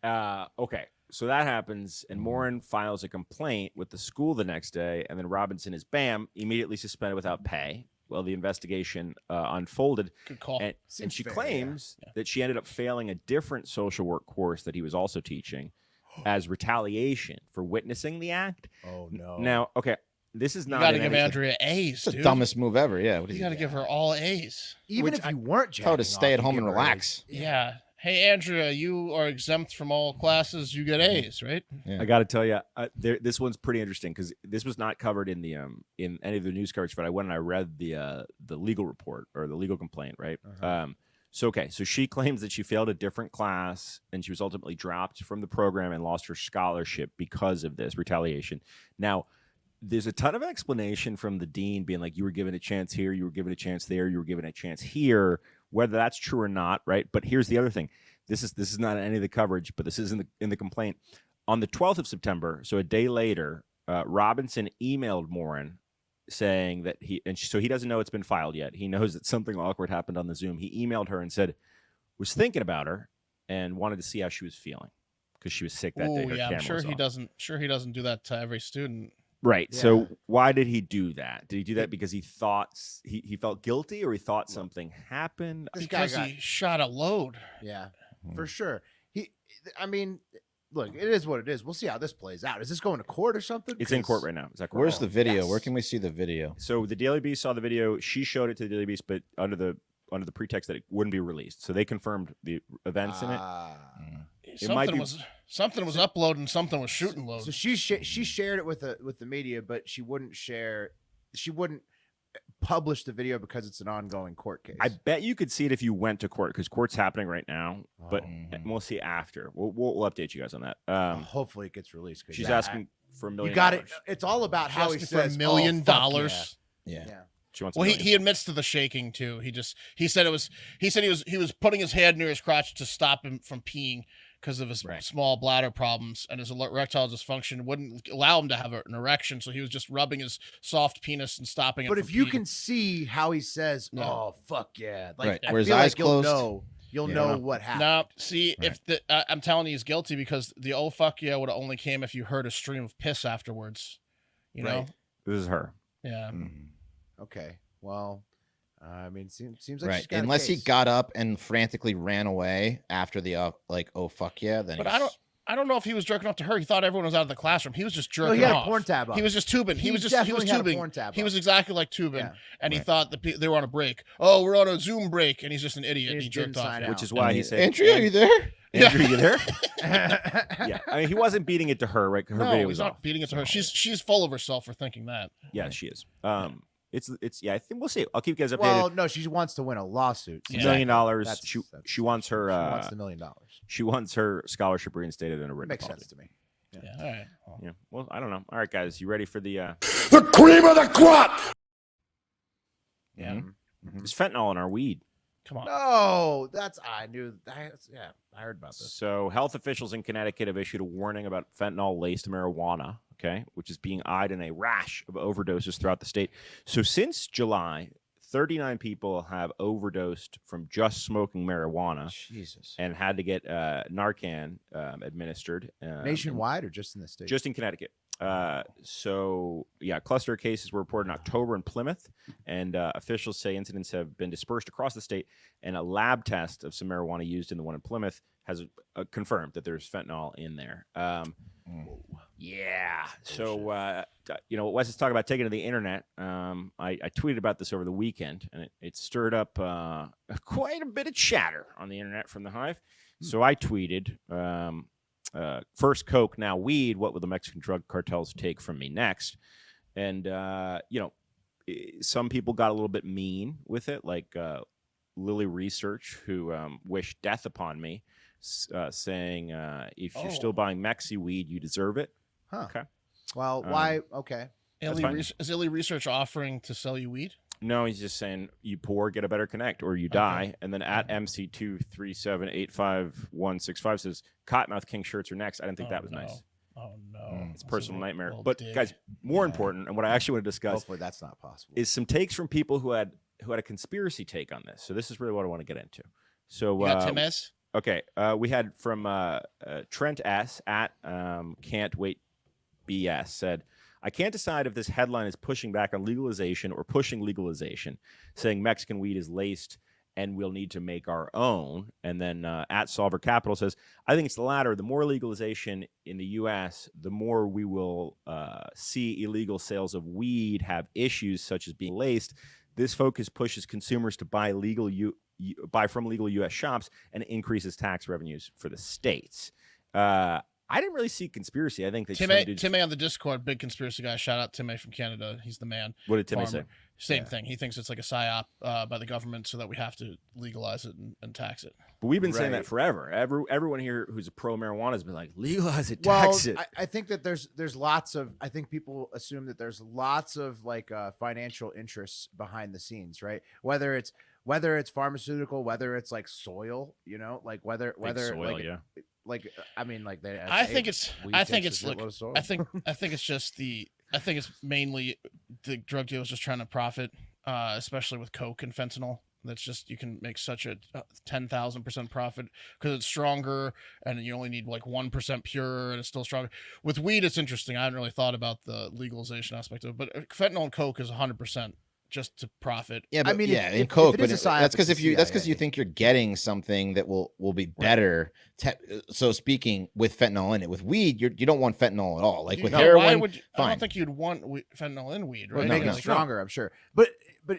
Speaker 3: Okay. So that happens, and Morin files a complaint with the school the next day, and then Robinson is, immediately suspended without pay. Well, the investigation unfolded,
Speaker 4: Good call.
Speaker 3: and
Speaker 1: Seems
Speaker 3: she
Speaker 1: fair,
Speaker 3: claims that she ended up failing a different social work course that he was also teaching as retaliation for witnessing the act.
Speaker 1: Oh no.
Speaker 3: Now, okay, this is
Speaker 4: You
Speaker 3: not.
Speaker 4: got to
Speaker 3: in
Speaker 4: give
Speaker 3: any-
Speaker 4: Andrea A's,
Speaker 2: It's the
Speaker 4: dude.
Speaker 2: dumbest move ever. Yeah. What is
Speaker 4: You got to give her all A's.
Speaker 1: Even
Speaker 3: Which
Speaker 1: if you weren't,
Speaker 2: Tell her to
Speaker 1: jacking
Speaker 2: stay
Speaker 1: off,
Speaker 2: at home
Speaker 1: you
Speaker 2: and
Speaker 1: give her
Speaker 2: relax.
Speaker 4: Yeah. Hey, Andrea, you are exempt from all classes. You get A's, right?
Speaker 3: I got to tell you, this one's pretty interesting because this was not covered in the in any of the news coverage. But I went and I read the legal report or the legal complaint. Right. So she claims that she failed a different class and she was ultimately dropped from the program and lost her scholarship because of this retaliation. Now, there's a ton of explanation from the dean being like, you were given a chance here, you were given a chance there, you were given a chance here, whether that's true or not, right? But here's the other thing. This is not any of the coverage, but this is in the complaint. On the 12th of September, so a day later, Robinson emailed Morin saying that so he doesn't know it's been filed yet. He knows that something awkward happened on the Zoom. He emailed her and said, was thinking about her and wanted to see how she was feeling because she was sick that day.
Speaker 4: Yeah, I'm sure he doesn't do that to every student.
Speaker 3: Right.
Speaker 1: Yeah.
Speaker 3: So why did he do that? Did he do that because he thought he felt guilty or he thought something happened?
Speaker 4: Because he shot a load.
Speaker 1: Yeah, for sure. I mean, look, it is what it is. We'll see how this plays out. Is this going to court or something?
Speaker 3: It's in court right now. Is that correct?
Speaker 2: Where's the video?
Speaker 1: Yes.
Speaker 2: Where can we see the video?
Speaker 3: So the Daily Beast saw the video. She showed it to the Daily Beast, but under the pretext that it wouldn't be released. So they confirmed the events in it.
Speaker 4: Something was uploading, something was shooting load.
Speaker 1: So she shared it with the media, but she wouldn't publish the video because it's an ongoing court case.
Speaker 3: I bet you could see it if you went to court because court's happening right now. But we'll see after. We'll update you guys on that.
Speaker 1: Hopefully it gets released.
Speaker 3: She's asking for $1 million.
Speaker 1: You got it. It's all about how he says
Speaker 4: for $1 million.
Speaker 1: Yeah.
Speaker 3: She wants.
Speaker 4: Well, he admits to the shaking too. He said he was putting his hand near his crotch to stop him from peeing because of his small bladder problems, and his erectile dysfunction wouldn't allow him to have an erection. So he was just rubbing his soft penis and stopping it.
Speaker 1: But
Speaker 4: from
Speaker 1: if you
Speaker 4: peeing.
Speaker 1: can see how he says,
Speaker 4: No.
Speaker 1: "Oh fuck yeah," like
Speaker 2: Right.
Speaker 1: I
Speaker 2: Where his
Speaker 1: feel
Speaker 2: eyes
Speaker 1: like you'll
Speaker 2: closed.
Speaker 1: know what happened.
Speaker 4: No, see, if I'm telling you he's guilty because the "oh fuck yeah" would have only came if you heard a stream of piss afterwards. You know?
Speaker 3: This is her.
Speaker 4: Yeah.
Speaker 1: Okay. Well, I mean, seems like
Speaker 2: Right.
Speaker 1: she's got a
Speaker 2: Unless he
Speaker 1: case.
Speaker 2: got up and frantically ran away after the oh fuck yeah, then.
Speaker 4: But
Speaker 2: he's-
Speaker 4: I don't know if he was jerking off to her. He thought everyone was out of the classroom. He was just
Speaker 1: No,
Speaker 4: jerking
Speaker 1: he had
Speaker 4: off.
Speaker 1: a porn tab up.
Speaker 4: He was just tubing. He was
Speaker 1: definitely had a
Speaker 4: tubing.
Speaker 1: porn tab
Speaker 4: He
Speaker 1: up.
Speaker 4: was exactly like tubing,
Speaker 1: Yeah.
Speaker 4: and he thought they were on a break. Oh, we're on a Zoom break, and he's just an idiot.
Speaker 1: He
Speaker 4: He
Speaker 1: just
Speaker 4: jerked
Speaker 1: didn't
Speaker 4: off.
Speaker 1: sign
Speaker 4: yeah.
Speaker 1: out.
Speaker 3: Which is why he said,
Speaker 2: Andrea, are you there?
Speaker 3: Andrew, you there? Yeah. I mean, he wasn't beating it to her, right? Her
Speaker 4: No,
Speaker 3: video
Speaker 4: he's
Speaker 3: was
Speaker 4: not
Speaker 3: off.
Speaker 4: beating it to her. She's full of herself for thinking that.
Speaker 3: Yeah, she is. It's yeah. I think we'll see. I'll keep you guys updated.
Speaker 1: Well, no, she wants to win a lawsuit.
Speaker 3: $1 million.
Speaker 1: That's-
Speaker 3: She wants her.
Speaker 1: She wants the $1 million.
Speaker 3: She wants her scholarship reinstated in a written
Speaker 1: Makes
Speaker 3: apology.
Speaker 1: sense to me.
Speaker 4: Yeah. All right. Well,
Speaker 3: Yeah. Well, I don't know. All right, guys, you ready for the?
Speaker 5: The cream of the crop!
Speaker 4: yeah.
Speaker 3: There's fentanyl in our weed.
Speaker 4: Come on.
Speaker 1: No, I heard about this.
Speaker 3: So, health officials in Connecticut have issued a warning about fentanyl-laced marijuana, okay, which is being eyed in a rash of overdoses throughout the state. So, since July, 39 people have overdosed from just smoking marijuana
Speaker 2: Jesus.
Speaker 3: and had to get Narcan administered.
Speaker 1: Nationwide or just in the state?
Speaker 3: Just in Connecticut. So, yeah, cluster cases were reported in October in Plymouth, and officials say incidents have been dispersed across the state, and a lab test of some marijuana used in the one in Plymouth has confirmed that there's fentanyl in there. Yeah. So, what Wes is talking about taking to the internet, I tweeted about this over the weekend, and it stirred up quite a bit of chatter on the internet from the Hive. So I tweeted, first Coke, now weed. What will the Mexican drug cartels take from me next? And, some people got a little bit mean with it, like Lily Research, who wished death upon me, saying, if you're still buying Mexi weed, you deserve it.
Speaker 1: Huh.
Speaker 3: Okay.
Speaker 1: Well, why? Okay.
Speaker 4: Is Illy Research offering to sell you weed?
Speaker 3: No, he's just saying you poor, get a better connect, or you die. And then at MC237855165 says Cottonmouth King shirts are next. I didn't think that was nice.
Speaker 4: Oh no,
Speaker 3: It's a personal nightmare.
Speaker 4: little
Speaker 3: But
Speaker 4: dig.
Speaker 3: guys, more important, and what I actually want to discuss
Speaker 1: Hopefully that's not possible.
Speaker 3: is some takes from people who had a conspiracy take on this. So this is really what I want to get into. So
Speaker 4: You got Tim S?
Speaker 3: okay, we had from Trent S at Can't Wait BS said, I can't decide if this headline is pushing back on legalization or pushing legalization, saying Mexican weed is laced and we'll need to make our own. And then at Solver Capital says, I think it's the latter. The more legalization in the U.S., the more we will see illegal sales of weed have issues such as being laced. This focus pushes consumers to buy buy from legal U.S. shops and increases tax revenues for the states. I didn't really see conspiracy. I think that some dudes-
Speaker 4: Timmy on the Discord, big conspiracy guy. Shout out Timmy from Canada. He's the man.
Speaker 3: What did Timmy
Speaker 4: Farmer.
Speaker 3: say?
Speaker 4: Same thing. He thinks it's like a psyop by the government so that we have to legalize it and tax it.
Speaker 3: But we've been saying that forever. Everyone here who's a pro marijuana has been like, legalize it, tax it.
Speaker 1: I think that there's lots of. I think people assume that there's lots of like financial interests behind the scenes, right? Whether it's pharmaceutical, whether it's like soil, you know, like whether
Speaker 3: soil,
Speaker 1: like,
Speaker 3: yeah.
Speaker 1: Like I mean, like they.
Speaker 4: I think it's mainly the drug dealers just trying to profit, especially with coke and fentanyl. That's just, you can make such a 10,000% profit because it's stronger and you only need like 1% pure and it's still stronger. With weed, it's interesting. I hadn't really thought about the legalization aspect of it, but fentanyl and coke is 100% just to profit.
Speaker 2: Yeah, but,
Speaker 1: I mean,
Speaker 2: in coke, but
Speaker 1: that's
Speaker 2: because you think you're getting something that will be better. So speaking, with fentanyl in it, with weed, you don't want fentanyl at all. Like with heroin,
Speaker 4: I
Speaker 2: fine.
Speaker 4: don't think you'd want fentanyl in weed, right?
Speaker 1: Make it stronger, I'm sure. But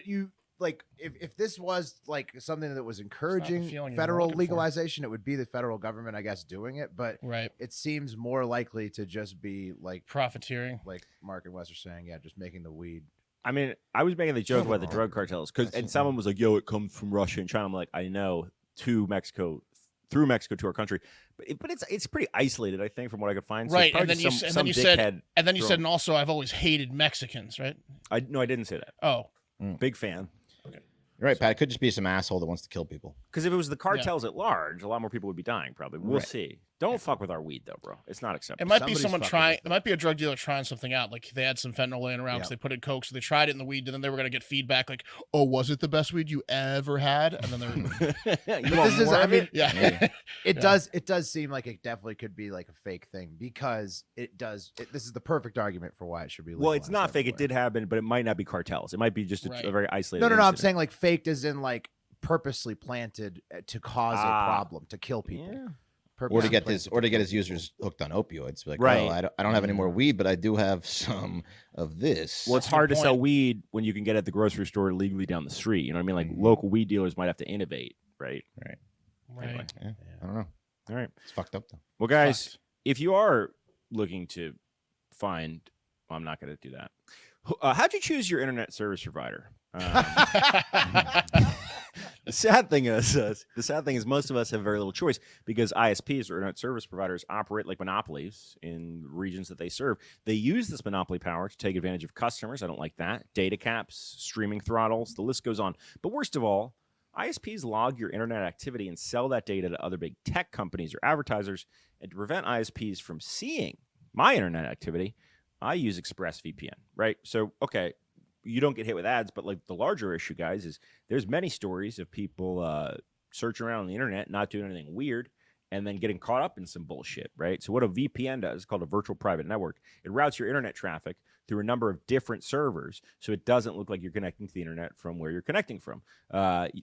Speaker 1: you like if this was like something that was encouraging federal legalization, it would be the federal government, I guess, doing it. But it seems more likely to just be like
Speaker 4: profiteering,
Speaker 1: like Mark and Wes are saying, just making the weed.
Speaker 3: I mean, I was making the joke about the drug cartels and someone was like, "Yo, it comes from Russia and China." I'm like, I know, through Mexico to our country, but it's pretty isolated, I think, from what I could find. So
Speaker 4: right, and then you said, and also, I've always hated Mexicans, right?
Speaker 3: I didn't say that.
Speaker 4: Oh,
Speaker 3: big fan.
Speaker 4: Okay.
Speaker 2: Right, Pat. It could just be some asshole that wants to kill people.
Speaker 3: Because if it was the cartels at large, a lot more people would be dying. Probably. We'll see. Don't fuck with our weed, though, bro. It's not acceptable.
Speaker 4: It might be someone trying. It might be a drug dealer trying something out. Like they had some fentanyl laying around because they put in coke, so they tried it in the weed, and then they were gonna get feedback like, "Oh, was it the best weed you ever had?" And then they're.
Speaker 1: It does seem like it definitely could be like a fake thing because this is the perfect argument for why it should be.
Speaker 3: Well, it's not fake. It did happen, but it might not be cartels. It might be just a very isolated.
Speaker 1: No. I'm saying like faked as in like purposely planted to cause a problem, to kill people.
Speaker 2: Yeah. Or to get his users hooked on opioids. Like,
Speaker 3: right.
Speaker 2: Oh, I don't have any more weed, but I do have some of this.
Speaker 3: Well, it's hard to sell weed when you can get it at the grocery store legally down the street. You know what I mean? Like local weed dealers might have to innovate, right?
Speaker 2: Right. Anyway, I don't know.
Speaker 3: All right.
Speaker 2: It's fucked up, though.
Speaker 3: Well, guys, if you are looking to find... Well, I'm not going to do that. How'd you choose your internet service provider? The sad thing is most of us have very little choice because ISPs or internet service providers operate like monopolies in regions that they serve. They use this monopoly power to take advantage of customers. I don't like that. Data caps, streaming throttles, the list goes on. But worst of all, ISPs log your internet activity and sell that data to other big tech companies or advertisers. And to prevent ISPs from seeing my internet activity, I use ExpressVPN, right? So, okay, you don't get hit with ads, but like the larger issue, guys, is there's many stories of people searching around on the internet, not doing anything weird, and then getting caught up in some bullshit, right? So what a VPN does is called a virtual private network. It routes your internet traffic through a number of different servers, so it doesn't look like you're connecting to the internet from where you're connecting from.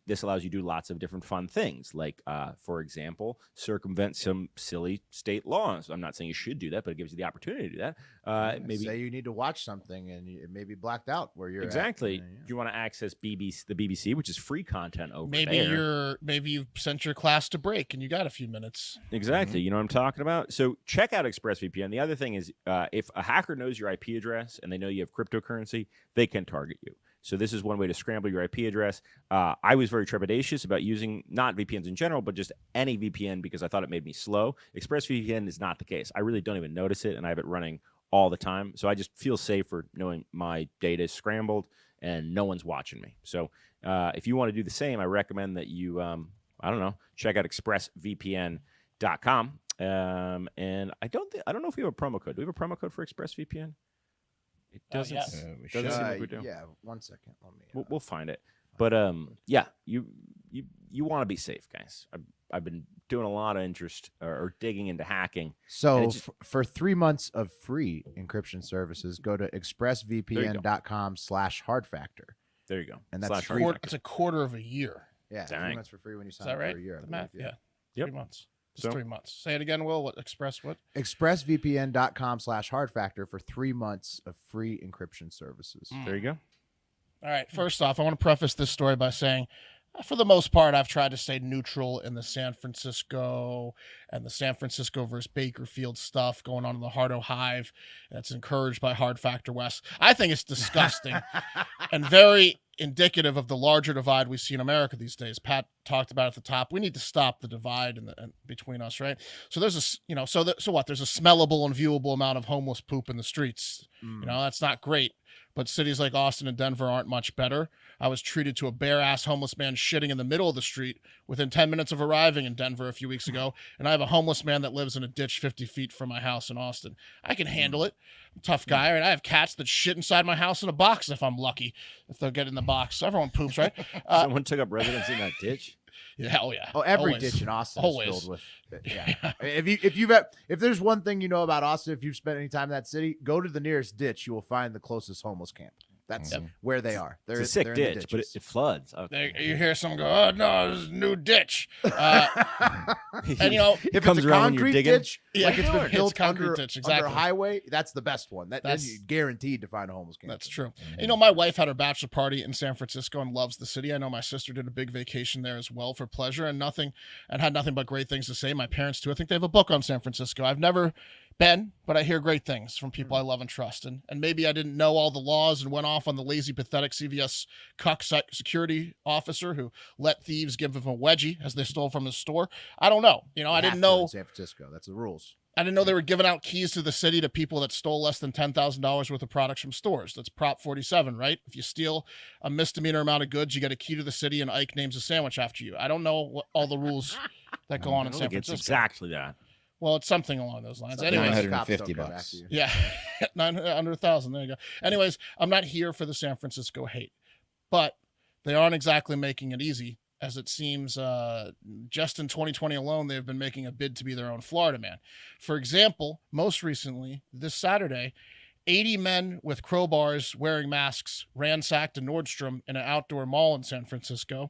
Speaker 3: This allows you to do lots of different fun things, like, for example, circumvent some silly state laws. I'm not saying you should do that, but it gives you the opportunity to do that. Maybe
Speaker 1: say you need to watch something and it may be blacked out where you're
Speaker 3: exactly.
Speaker 1: At.
Speaker 3: You want to access the BBC, which is free content over
Speaker 4: maybe
Speaker 3: there.
Speaker 4: Maybe you've sent your class to break and you got a few minutes.
Speaker 3: Exactly. You know what I'm talking about? So check out ExpressVPN. The other thing is if a hacker knows your IP address and they know you have cryptocurrency, they can target you. So this is one way to scramble your IP address. I was very trepidatious about using not VPNs in general, but just any VPN because I thought it made me slow. ExpressVPN is not the case. I really don't even notice it, and I have it running all the time. So I just feel safer knowing my data is scrambled and no one's watching me. So if you want to do the same, I recommend that you, check out expressvpn.com. And I don't know if we have a promo code. Do we have a promo code for ExpressVPN? It doesn't.
Speaker 4: Yes.
Speaker 3: Doesn't seem like we do.
Speaker 1: Yeah, 1 second. Let me.
Speaker 3: We'll find it. But you want to be safe, guys. I've been doing a lot of interest or digging into hacking.
Speaker 1: So for 3 months of free encryption services, go to expressvpn.com/hardfactor.
Speaker 3: There you go.
Speaker 1: And that's
Speaker 4: free. It's a quarter of a year.
Speaker 1: Yeah, 3 months for free when you sign up for a year.
Speaker 4: The math, yeah.
Speaker 3: Yep.
Speaker 4: 3 months. Just 3 months. Say it again, Will. What?
Speaker 1: expressvpn.com/hardfactor for 3 months of free encryption services.
Speaker 3: There you go.
Speaker 4: All right. First off, I want to preface this story by saying For the most part, I've tried to stay neutral in the San Francisco versus Bakerfield stuff going on in the Hardo Hive. That's encouraged by Hard Factor West. I think it's disgusting and very indicative of the larger divide we see in America these days. Pat talked about at the top. We need to stop the divide in between us, right? So there's so what? There's a smellable and viewable amount of homeless poop in the streets. That's not great. But cities like Austin and Denver aren't much better. I was treated to a bare-ass homeless man shitting in the middle of the street within 10 minutes of arriving in Denver a few weeks ago, and I have a homeless man that lives in a ditch 50 feet from my house in Austin. I can handle it. I'm a tough guy, right? I have cats that shit inside my house in a box if I'm lucky, if they'll get in the box. Everyone poops, right?
Speaker 3: Someone took up residence in that ditch?
Speaker 4: Yeah, oh yeah.
Speaker 1: Oh, every
Speaker 4: Always.
Speaker 1: ditch in Austin
Speaker 4: Always.
Speaker 1: is filled with. Yeah. If there's one thing you know about Austin, if you've spent any time in that city, go to the nearest ditch. You will find the closest homeless camp. That's where they are.
Speaker 3: It's a sick ditch, but it floods.
Speaker 4: Okay. You hear someone go, "Oh no, this is a new ditch," and
Speaker 1: if it's a concrete ditch, like it's been built under a highway, that's the best one. That's guaranteed to find a homeless camp.
Speaker 4: That's true. My wife had her bachelor party in San Francisco and loves the city. I know my sister did a big vacation there as well for pleasure and had nothing but great things to say. My parents too. I think they have a book on San Francisco. I've never been, but I hear great things from people I love and trust. And maybe I didn't know all the laws and went off on the lazy, pathetic CVS cuck security officer who let thieves give him a wedgie as they stole from his store. I don't know. I didn't know.
Speaker 1: In San Francisco, that's the rules.
Speaker 4: I didn't know they were giving out keys to the city to people that stole less than $10,000 worth of products from stores. That's Prop 47, right? If you steal a misdemeanor amount of goods, you get a key to the city and Ike names a sandwich after you. I don't know all the rules that go on in San Francisco.
Speaker 3: It's exactly that.
Speaker 4: Well, it's something along those lines. Anyways,
Speaker 2: $950.
Speaker 4: Yeah, 900,000. There you go. Anyways, I'm not here for the San Francisco hate, but they aren't exactly making it easy, as it seems. Just in 2020 alone, they've been making a bid to be their own Florida man. For example, most recently, this Saturday, 80 men with crowbars wearing masks ransacked a Nordstrom in an outdoor mall in San Francisco.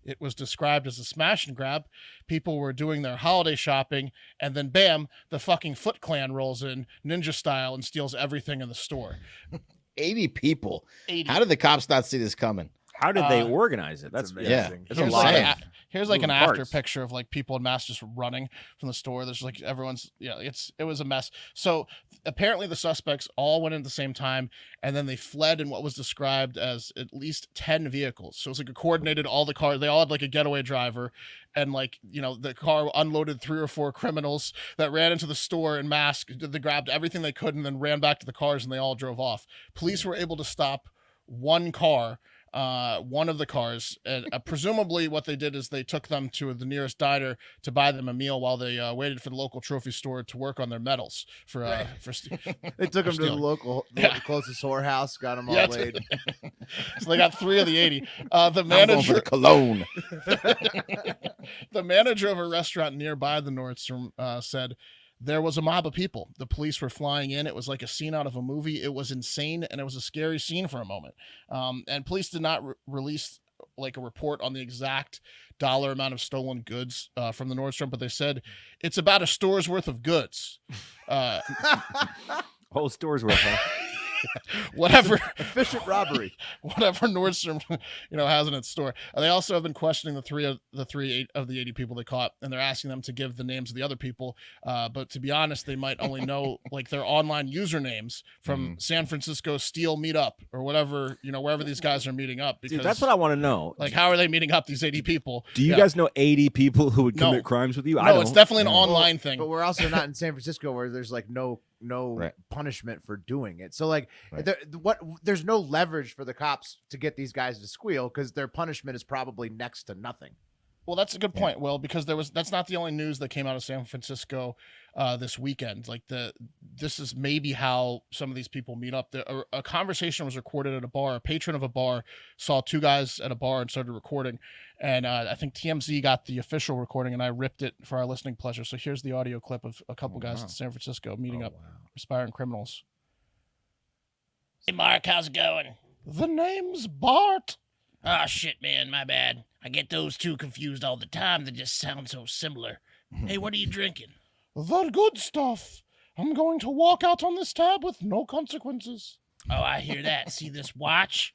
Speaker 4: It was described as a smash and grab. People were doing their holiday shopping, and then bam, the fucking Foot Clan rolls in ninja style and steals everything in the store.
Speaker 2: 80 people.
Speaker 4: 80.
Speaker 2: How did the cops not see this coming?
Speaker 3: How did they organize it? That's
Speaker 1: amazing.
Speaker 3: It's a lot.
Speaker 4: Here's like an
Speaker 3: moving
Speaker 4: after
Speaker 3: parts.
Speaker 4: picture of like people in masks just running from the store. There's like everyone's it was a mess. So apparently the suspects all went in at the same time, and then they fled in what was described as at least 10 vehicles. So it was like a coordinated, all the cars, they all had like a getaway driver, and the car unloaded 3 or 4 criminals that ran into the store in masks. They grabbed everything they could and then ran back to the cars, and they all drove off. Police were able to stop one car. One of the cars, and presumably what they did is they took them to the nearest diner to buy them a meal while they waited for the local trophy store to work on their medals
Speaker 1: They took them to the closest whorehouse, got them all laid.
Speaker 4: So they got 3 of the 80. The manager,
Speaker 2: I'm going for the cologne.
Speaker 4: The manager of a restaurant nearby the Nordstrom said, there was a mob of people. The police were flying in. It was like a scene out of a movie. It was insane, and it was a scary scene for a moment. And police did not release like a report on the exact dollar amount of stolen goods from the Nordstrom, but they said it's about a store's worth of goods.
Speaker 3: Whole store's worth, huh?
Speaker 4: Whatever
Speaker 1: efficient robbery,
Speaker 4: whatever Nordstrom has in its store. They also have been questioning the three of the 80 people they caught, and they're asking them to give the names of the other people. But to be honest, they might only know like their online usernames from San Francisco Steel Meetup or whatever, wherever these guys are meeting up. Because,
Speaker 3: dude, that's what I want to know.
Speaker 4: Like, how are they meeting up these 80 people?
Speaker 3: Do you guys know 80 people who would commit crimes with you?
Speaker 4: No, it's definitely an online thing.
Speaker 1: But we're also not in San Francisco where there's like no punishment for doing it. So like there's no leverage for the cops to get these guys to squeal because their punishment is probably next to nothing.
Speaker 4: Well, that's a good point, Will, because that's not the only news that came out of San Francisco this weekend. Like this is maybe how some of these people meet up. A conversation was recorded at a bar. A patron of a bar saw 2 guys at a bar and started recording. And I think TMZ got the official recording, and I ripped it for our listening pleasure. So here's the audio clip of a couple guys in San Francisco meeting up aspiring criminals.
Speaker 6: Hey, Mark, how's it going?
Speaker 4: The name's Bart.
Speaker 6: Oh, shit, man, my bad. I get those 2 confused all the time. They just sound so similar. Hey, what are you drinking?
Speaker 4: The good stuff. I'm going to walk out on this tab with no consequences.
Speaker 6: Oh, I hear that. See this watch?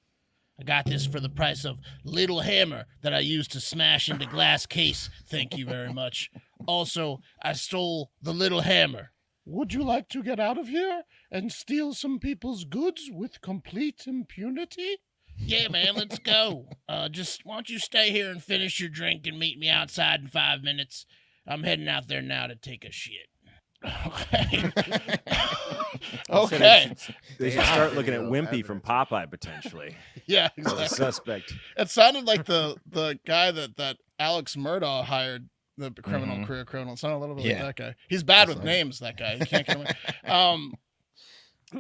Speaker 6: I got this for the price of little hammer that I used to smash into glass case. Thank you very much. Also, I stole the little hammer.
Speaker 4: Would you like to get out of here and steal some people's goods with complete impunity?
Speaker 6: Yeah, man, let's go. Just why don't you stay here and finish your drink and meet me outside in 5 minutes? I'm heading out there now to take a shit.
Speaker 4: Okay. Okay.
Speaker 3: They should start looking at Wimpy from Popeye potentially.
Speaker 4: Yeah,
Speaker 3: As a
Speaker 4: exactly.
Speaker 3: suspect.
Speaker 4: It sounded like the guy that Alex Murdaugh hired, the career criminal. It sounded a little bit like that guy. He's bad with names, that guy. He can't get away.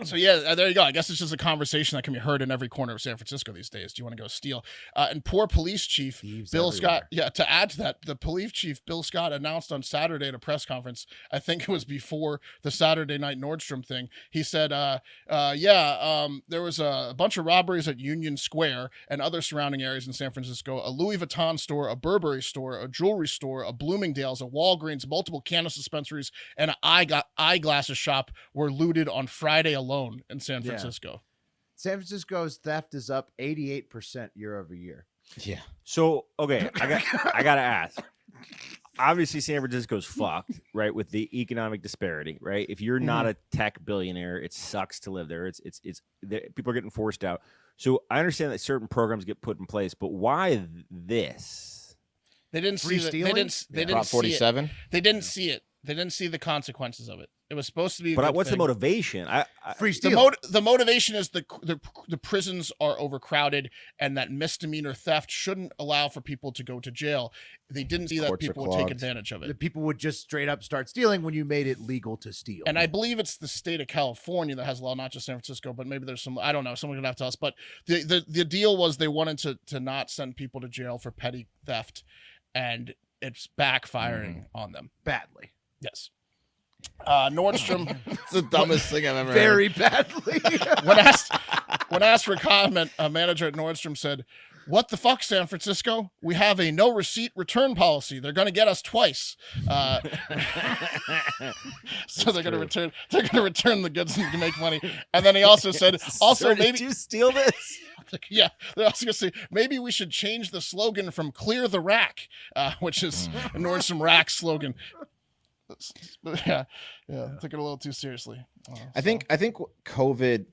Speaker 4: So yeah, there you go. I guess it's just a conversation that can be heard in every corner of San Francisco these days. Do you want to go steal? And poor police chief
Speaker 1: Thieves
Speaker 4: Bill
Speaker 1: everywhere.
Speaker 4: Scott. Yeah, to add to that, the police chief Bill Scott announced on Saturday at a press conference. I think it was before the Saturday night Nordstrom thing. He said, there was a bunch of robberies at Union Square and other surrounding areas in San Francisco. A Louis Vuitton store, a Burberry store, a jewelry store, a Bloomingdale's, a Walgreens, multiple cannabis dispensaries, and an eyeglasses shop were looted on Friday alone in San Francisco.
Speaker 1: San Francisco's theft is up 88% year over year.
Speaker 2: Yeah.
Speaker 3: So, okay, I gotta ask. Obviously, San Francisco's fucked, right? With the economic disparity, right? If you're not a tech billionaire, it sucks to live there. People are getting forced out. So I understand that certain programs get put in place, but why this?
Speaker 4: They didn't
Speaker 1: Free
Speaker 4: see it. They
Speaker 1: stealing?
Speaker 4: didn't. They didn't
Speaker 2: Prop
Speaker 4: see it.
Speaker 2: 47.
Speaker 4: They didn't see it. They didn't see the consequences of it. It was supposed to be.
Speaker 3: But what's the motivation?
Speaker 1: Free stealing.
Speaker 4: The motivation is the prisons are overcrowded, and that misdemeanor theft shouldn't allow for people to go to jail. They didn't see that
Speaker 2: Courts are
Speaker 4: people would take
Speaker 2: clogged.
Speaker 4: advantage of
Speaker 1: The
Speaker 4: it.
Speaker 1: people would just straight up start stealing when you made it legal to steal.
Speaker 4: And I believe it's the state of California that has a law, not just San Francisco, but maybe there's some, I don't know, someone could have to tell us. But the deal was they wanted to not send people to jail for petty theft, and it's backfiring on them.
Speaker 1: badly.
Speaker 4: Yes. Nordstrom,
Speaker 2: It's the dumbest thing I've ever
Speaker 1: Very badly.
Speaker 4: when asked for comment, a manager at Nordstrom said, "What the fuck, San Francisco? We have a no receipt return policy. They're going to get us twice." So they're going to return. They're going to return the goods and make money. And then he also said, "Also,
Speaker 3: Sir,
Speaker 4: maybe
Speaker 3: did you steal this?
Speaker 4: yeah." They're also going to say, "Maybe we should change the slogan from Clear the Rack," which is a Nordstrom Rack slogan. Yeah, took it a little too seriously.
Speaker 2: I think COVID,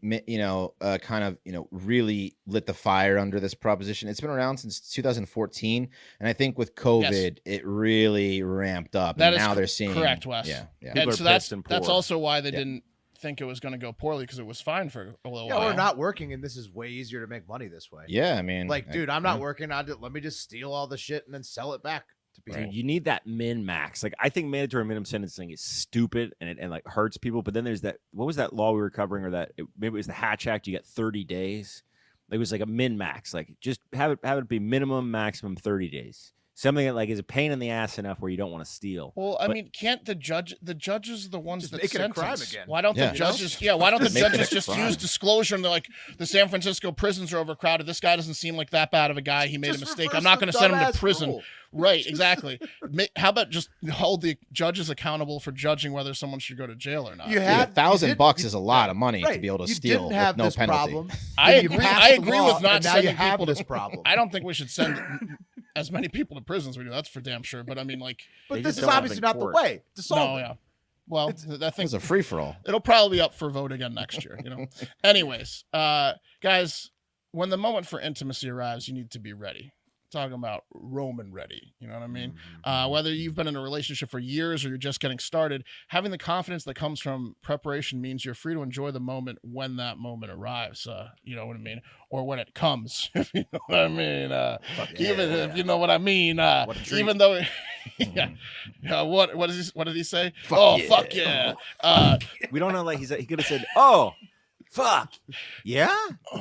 Speaker 2: kind of, really lit the fire under this proposition. It's been around since 2014, and I think with COVID, it really ramped up.
Speaker 4: That
Speaker 2: and
Speaker 4: is
Speaker 2: now they're seeing
Speaker 4: correct, Wes.
Speaker 2: Yeah.
Speaker 3: People
Speaker 4: And
Speaker 3: are
Speaker 4: so
Speaker 3: pissed and
Speaker 4: that's
Speaker 3: poor.
Speaker 4: also why they didn't think it was going to go poorly, because it was fine for a little
Speaker 1: Yeah,
Speaker 4: while.
Speaker 1: we're not working, and this is way easier to make money this way.
Speaker 2: Yeah, I mean,
Speaker 1: Like, dude, I'm not working. Let me just steal all the shit and then sell it back to people.
Speaker 3: Dude, you need that min max. Like, I think mandatory minimum sentencing is stupid and it like hurts people. But then there's that. What was that law we were covering, or maybe it was the Hatch Act? You get 30 days. It was like a min max. Like, just have it be minimum, maximum 30 days. Something that like is a pain in the ass enough where you don't want to steal.
Speaker 4: Well, I mean, can't the judges are the ones
Speaker 1: Just
Speaker 4: that
Speaker 1: make it a crime
Speaker 4: sentence?
Speaker 1: again.
Speaker 4: Why don't
Speaker 2: Yeah.
Speaker 4: the judges? Yeah, why don't the
Speaker 2: Make it a
Speaker 4: judges just
Speaker 2: crime.
Speaker 4: use disclosure and they're like, the San Francisco prisons are overcrowded. This guy doesn't seem like that bad of a guy. He made
Speaker 1: Just
Speaker 4: a mistake.
Speaker 1: reverse
Speaker 4: I'm not
Speaker 1: the
Speaker 4: going to send him to
Speaker 1: dumbass
Speaker 4: prison.
Speaker 1: rule.
Speaker 4: Right, exactly. How about just hold the judges accountable for judging whether someone should go to jail or not?
Speaker 1: You
Speaker 2: Dude,
Speaker 1: had
Speaker 2: $1,000 is a lot of money to
Speaker 1: right.
Speaker 2: be able to
Speaker 1: You
Speaker 2: steal
Speaker 1: didn't
Speaker 2: with
Speaker 1: have
Speaker 2: no
Speaker 1: this
Speaker 2: penalty.
Speaker 1: problem.
Speaker 4: I
Speaker 1: Then you
Speaker 4: agree.
Speaker 1: passed
Speaker 4: I
Speaker 1: the
Speaker 4: agree
Speaker 1: law,
Speaker 4: with not
Speaker 1: and now you
Speaker 4: sending
Speaker 1: have
Speaker 4: people
Speaker 1: this
Speaker 4: to
Speaker 1: problem.
Speaker 4: I don't think we should send as many people to prisons as we do. That's for damn sure. But I mean, like,
Speaker 1: But
Speaker 3: They
Speaker 1: this
Speaker 3: just
Speaker 1: is
Speaker 3: don't have
Speaker 1: obviously
Speaker 3: in
Speaker 1: not the
Speaker 3: court.
Speaker 1: way to solve
Speaker 4: no,
Speaker 1: it.
Speaker 4: yeah. Well, I think
Speaker 2: It's a free for all.
Speaker 4: it'll probably be up for vote again next year. Anyways, guys, when the moment for intimacy arrives, you need to be ready. Talking about Roman ready, you know what I mean? Whether you've been in a relationship for years or you're just getting started, having the confidence that comes from preparation means you're free to enjoy the moment when that moment arrives. You know what I mean? Or when it comes, if you know what I mean. Even if you know what I mean.
Speaker 1: What a treat.
Speaker 4: Even though, yeah. What did he say?
Speaker 2: Fuck yeah.
Speaker 4: Fuck yeah.
Speaker 3: We don't know. Like he could have said, "Oh, fuck, yeah."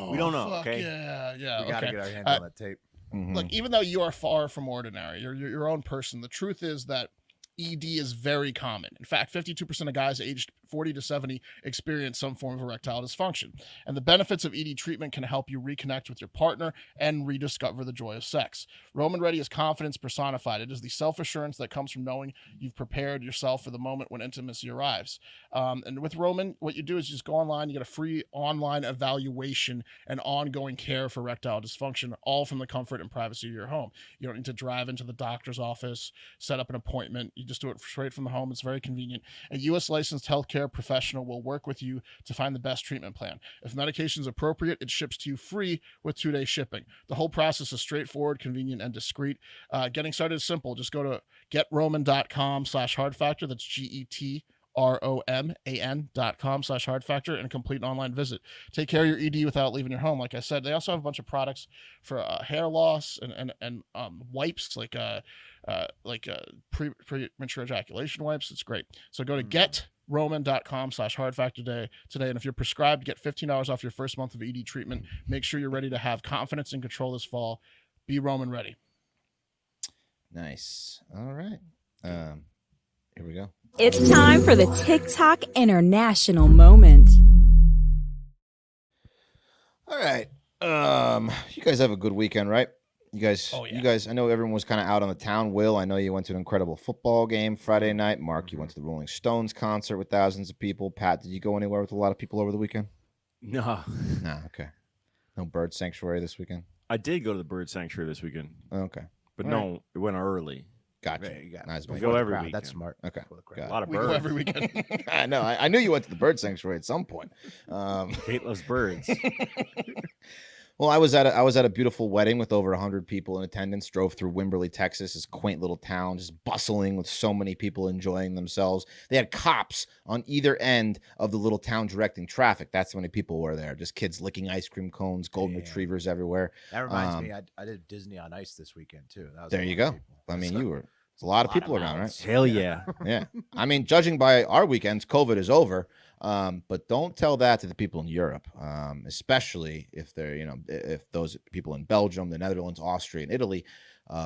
Speaker 3: We don't know.
Speaker 4: Fuck
Speaker 3: Okay.
Speaker 4: Yeah.
Speaker 1: We gotta
Speaker 4: Okay.
Speaker 1: get our hands on that tape.
Speaker 4: Look, even though you are far from ordinary, you're your own person, the truth is that ED is very common. In fact, 52% of guys aged 40 to 70 experience some form of erectile dysfunction. And the benefits of ED treatment can help you reconnect with your partner and rediscover the joy of sex. Roman Ready is confidence personified. It is the self-assurance that comes from knowing you've prepared yourself for the moment when intimacy arrives. And with Roman, what you do is you just go online, you get a free online evaluation and ongoing care for erectile dysfunction, all from the comfort and privacy of your home. You don't need to drive into the doctor's office, set up an appointment. You just do it straight from the home. It's very convenient. A U.S. licensed healthcare professional will work with you to find the best treatment plan. If medication is appropriate, it ships to you free with 2-day shipping. The whole process is straightforward, convenient, and discreet. Getting started is simple. Just go to getroman.com/hardfactor. That's GETROMAN.com/hardfactor and complete an online visit. Take care of your ED without leaving your home. Like I said, they also have a bunch of products for hair loss and wipes like premature ejaculation wipes. It's great. So go to getroman.com/hardfactor today. And if you're prescribed, get $15 off your first month of ED treatment. Make sure you're ready to have confidence and control this fall. Be Roman ready.
Speaker 2: Nice. All right. Here we go.
Speaker 7: It's time for the TikTok International Moment.
Speaker 2: All right. You guys have a good weekend, right? You guys, I know everyone was kind of out on the town. Will, I know you went to an incredible football game Friday night. Mark, you went to the Rolling Stones concert with thousands of people. Pat, did you go anywhere with a lot of people over the weekend?
Speaker 3: No.
Speaker 2: No, okay. No bird sanctuary this weekend?
Speaker 3: I did go to the bird sanctuary this weekend.
Speaker 2: Okay.
Speaker 3: But
Speaker 2: All
Speaker 3: no, it went early.
Speaker 2: Gotcha.
Speaker 1: Right, you got
Speaker 2: Nice.
Speaker 3: We go every weekend.
Speaker 1: That's smart.
Speaker 2: Okay.
Speaker 3: A lot of
Speaker 4: We go
Speaker 3: birds.
Speaker 4: every weekend.
Speaker 2: I know. I knew you went to the bird sanctuary at some point.
Speaker 3: Kate loves birds.
Speaker 2: Well, I was at a beautiful wedding with over 100 people in attendance. Drove through Wimberley, Texas, this quaint little town, just bustling with so many people enjoying themselves. They had cops on either end of the little town directing traffic. That's how many people were there. Just kids licking ice cream cones, golden retrievers everywhere.
Speaker 1: That reminds me, I did Disney on Ice this weekend too. That was
Speaker 2: There you go. I mean, there's a lot of people around, right?
Speaker 3: Hell yeah.
Speaker 2: Yeah. I mean, judging by our weekends, COVID is over. But don't tell that to the people in Europe, especially if they're, if those people in Belgium, the Netherlands, Austria, and Italy,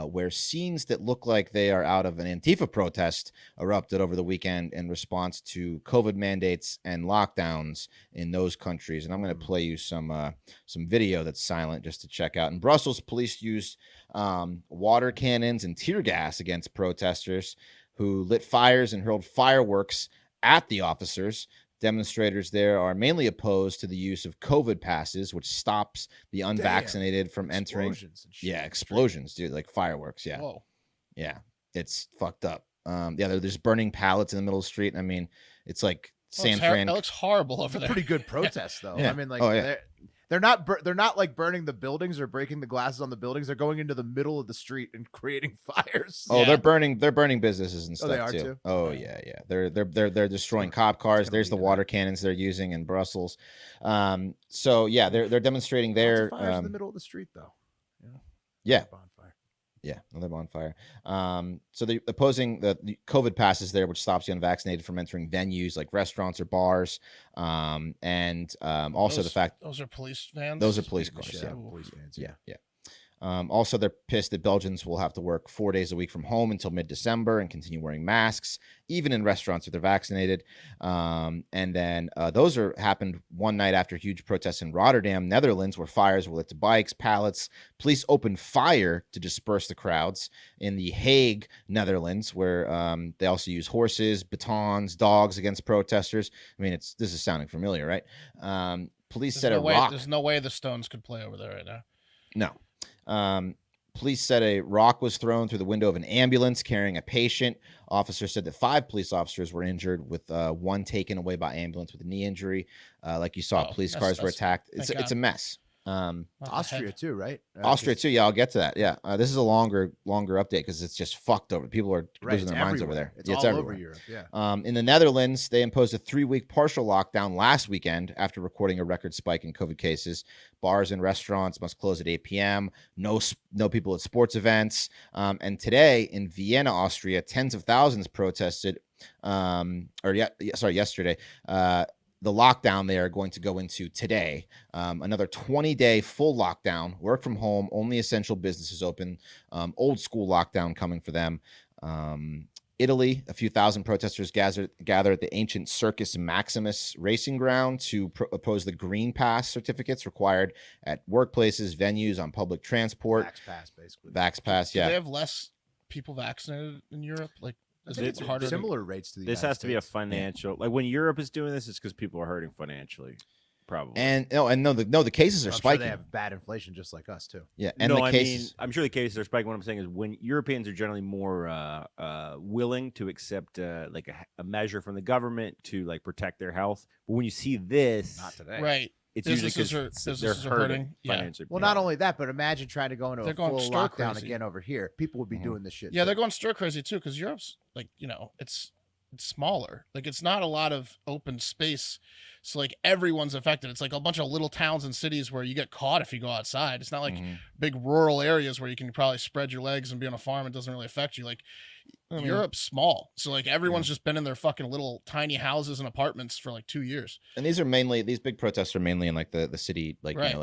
Speaker 2: where scenes that look like they are out of an Antifa protest erupted over the weekend in response to COVID mandates and lockdowns in those countries. And I'm going to play you some video that's silent just to check out. In Brussels, police used water cannons and tear gas against protesters who lit fires and hurled fireworks at the officers. Demonstrators there are mainly opposed to the use of COVID passes, which stops the unvaccinated from entering. Explosions, dude, like fireworks. Yeah.
Speaker 4: Whoa.
Speaker 2: Yeah. It's fucked up. They're just burning pallets in the middle of the street. I mean, it's like San Fran.
Speaker 4: That looks horrible over there.
Speaker 1: Pretty good protest though.
Speaker 2: Yeah.
Speaker 1: I mean, like,
Speaker 2: yeah.
Speaker 1: they're not like burning the buildings or breaking the glasses on the buildings. They're going into the middle of the street and creating fires.
Speaker 2: Oh, they're burning businesses and stuff
Speaker 1: they are
Speaker 2: too.
Speaker 1: too?
Speaker 2: Oh yeah. They're destroying cop cars. There's the water cannons they're using in Brussels. So yeah, they're demonstrating there.
Speaker 1: Fires in the middle of the street though.
Speaker 2: Yeah.
Speaker 1: Bonfire.
Speaker 2: Yeah, another bonfire. So they're opposing the COVID passes there, which stops the unvaccinated from entering venues like restaurants or bars. And also the fact
Speaker 4: those are police vans.
Speaker 2: those are police cars.
Speaker 1: Yeah, police vans.
Speaker 2: Yeah. Also, they're pissed that Belgians will have to work 4 days a week from home until mid-December and continue wearing masks, even in restaurants if they're vaccinated. And then those happened one night after huge protests in Rotterdam, Netherlands, where fires were lit to bikes, pallets. Police opened fire to disperse the crowds. In The Hague, Netherlands, where they also use horses, batons, dogs against protesters. I mean, this is sounding familiar, right? Police said
Speaker 4: There's no way the Stones could play over there right now.
Speaker 2: No. Police said a rock was thrown through the window of an ambulance carrying a patient. Officers said that 5 police officers were injured, with one taken away by ambulance with a knee injury. Like you saw, police cars were attacked. It's a mess.
Speaker 1: Austria too, right?
Speaker 2: Austria too. Yeah, I'll get to that. Yeah, this is a longer update because it's just fucked over. People are losing their minds over there.
Speaker 1: It's all
Speaker 2: everywhere.
Speaker 1: over Europe. Yeah.
Speaker 2: In the Netherlands, they imposed a 3-week partial lockdown last weekend after recording a record spike in COVID cases. Bars and restaurants must close at 8 p.m. No people at sports events. And today in Vienna, Austria, tens of thousands protested. Yesterday. The lockdown they are going to go into today. Another 20-day full lockdown, work from home, only essential businesses open, old school lockdown coming for them. Italy, a few thousand protesters gather at the ancient Circus Maximus racing ground to oppose the Green Pass certificates required at workplaces, venues, on public transport.
Speaker 1: Vax Pass, basically.
Speaker 2: Vax Pass,
Speaker 4: Do
Speaker 2: yeah.
Speaker 4: they have less people vaccinated in Europe? Like,
Speaker 1: I
Speaker 4: is
Speaker 1: think
Speaker 4: it
Speaker 1: it's
Speaker 4: harder?
Speaker 1: similar rates to the
Speaker 3: This
Speaker 1: United
Speaker 3: has to be a
Speaker 1: States.
Speaker 3: financial. Like when Europe is doing this, it's because people are hurting financially, probably.
Speaker 2: The cases are
Speaker 1: I'm sure
Speaker 2: spiking.
Speaker 1: they have bad inflation just like us too.
Speaker 2: Yeah, and
Speaker 3: no,
Speaker 2: the
Speaker 3: I
Speaker 2: cases.
Speaker 3: mean, I'm sure the cases are spiking. What I'm saying is, when Europeans are generally more willing to accept like a measure from the government to like protect their health, but when you see this,
Speaker 1: Not today.
Speaker 4: Right.
Speaker 3: it's usually
Speaker 4: Businesses are-
Speaker 3: because they're
Speaker 4: businesses are
Speaker 3: hurting
Speaker 4: hurting. Yeah.
Speaker 3: financially.
Speaker 1: Well, not only that, but imagine trying to go into
Speaker 4: They're
Speaker 1: a
Speaker 4: going
Speaker 1: full
Speaker 4: stir
Speaker 1: lockdown
Speaker 4: crazy.
Speaker 1: again over here. People would be doing this shit.
Speaker 4: Yeah,
Speaker 1: too.
Speaker 4: they're going stir crazy too because Europe's like, it's smaller. Like, it's not a lot of open space, so like everyone's affected. It's like a bunch of little towns and cities where you get caught if you go outside. It's not like big rural areas where you can probably spread your legs and be on a farm. It doesn't really affect you. Like, Europe's small, so like everyone's just been in their fucking little tiny houses and apartments for like 2 years.
Speaker 2: And these big protests are mainly in like the city, like
Speaker 4: Right.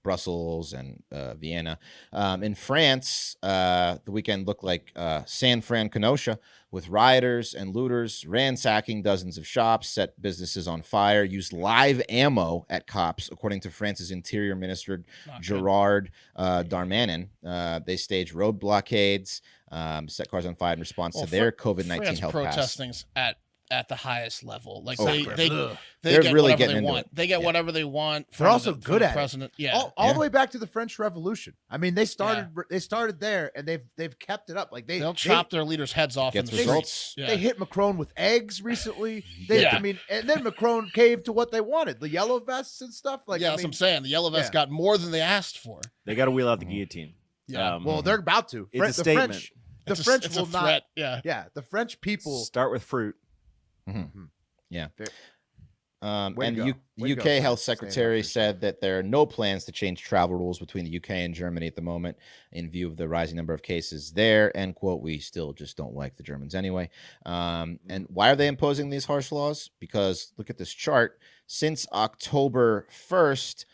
Speaker 2: Brussels and Vienna. In France, the weekend looked like San Fran Kenosha, with rioters and looters ransacking dozens of shops, set businesses on fire, used live ammo at cops, according to France's Interior Minister
Speaker 4: Not good.
Speaker 2: Gerard Darmanin. They staged road blockades, set cars on fire in response to their COVID-19
Speaker 4: France
Speaker 2: health pass.
Speaker 4: protesting's at the highest level. Like
Speaker 2: Oh,
Speaker 4: they
Speaker 2: They're
Speaker 4: get
Speaker 2: really
Speaker 4: whatever
Speaker 2: getting
Speaker 4: they
Speaker 2: into
Speaker 4: want.
Speaker 2: it.
Speaker 4: They get
Speaker 2: Yeah.
Speaker 4: whatever they want.
Speaker 1: They're also
Speaker 4: from
Speaker 1: good
Speaker 4: the
Speaker 1: at it.
Speaker 4: president. Yeah.
Speaker 1: all the way back to the French Revolution. I mean, they started there, and they've kept it up. Like
Speaker 4: They'll chop their leaders' heads off.
Speaker 2: Gets
Speaker 4: in the
Speaker 2: results.
Speaker 4: streets. Yeah.
Speaker 1: They hit Macron with eggs recently.
Speaker 4: Yeah.
Speaker 1: I mean, and then Macron caved to what they wanted, the yellow vests and stuff. Like,
Speaker 4: yeah,
Speaker 1: I
Speaker 4: that's what
Speaker 1: mean,
Speaker 4: I'm saying. The yellow vest
Speaker 1: yeah.
Speaker 4: got more than they asked for.
Speaker 3: they got to wheel out the guillotine.
Speaker 4: Yeah.
Speaker 1: well, they're about to.
Speaker 3: It's a
Speaker 1: the
Speaker 3: statement.
Speaker 1: French,
Speaker 4: It's
Speaker 1: French
Speaker 4: a
Speaker 1: will not.
Speaker 4: threat. Yeah.
Speaker 1: Yeah, the French people.
Speaker 3: Start with fruit.
Speaker 2: Yeah.
Speaker 1: Way
Speaker 2: And
Speaker 1: to go.
Speaker 2: the
Speaker 1: Way to
Speaker 2: UK
Speaker 1: go,
Speaker 2: Health
Speaker 1: Frank. Staying
Speaker 2: Secretary
Speaker 1: up for
Speaker 2: said that there are no plans to change travel rules between the UK and Germany at the moment in view of the rising number of cases there. End quote. We still just don't like the Germans anyway. And why are they imposing these harsh laws? Because look at this chart. Since October 1st,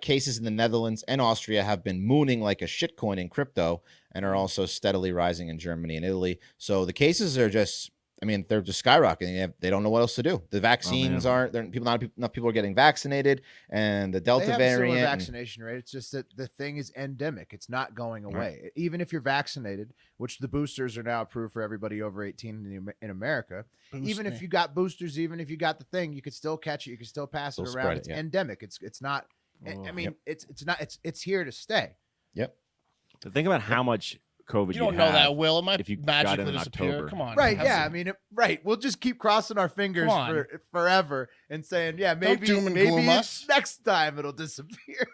Speaker 2: cases in the Netherlands and Austria have been mooning like a shitcoin in crypto and are also steadily rising in Germany and Italy. So the cases are just, they're just skyrocketing. They don't know what else to do. The vaccines not enough people are getting vaccinated, and the Delta
Speaker 1: They have a similar
Speaker 2: variant.
Speaker 1: vaccination rate. It's just that the thing is endemic. It's not going away. Even if you're vaccinated, which the boosters are now approved for everybody over 18 in America. Even if you got boosters, even if you got the thing, you could still catch it. You can still pass
Speaker 2: Still
Speaker 1: it
Speaker 2: spread
Speaker 1: around.
Speaker 2: it,
Speaker 1: It's
Speaker 2: yeah.
Speaker 1: endemic. It's not. It's here to stay.
Speaker 2: Yep.
Speaker 3: But think about how much COVID
Speaker 4: You don't know that, Will. It might
Speaker 3: if you got
Speaker 4: magically
Speaker 3: it in
Speaker 4: disappear.
Speaker 3: October.
Speaker 4: Come on.
Speaker 1: Right?
Speaker 4: Have
Speaker 1: Yeah.
Speaker 4: some-
Speaker 1: We'll just keep crossing our fingers
Speaker 4: Come on.
Speaker 1: for forever and saying, yeah, maybe
Speaker 4: doom and gloom us.
Speaker 1: next time it'll disappear.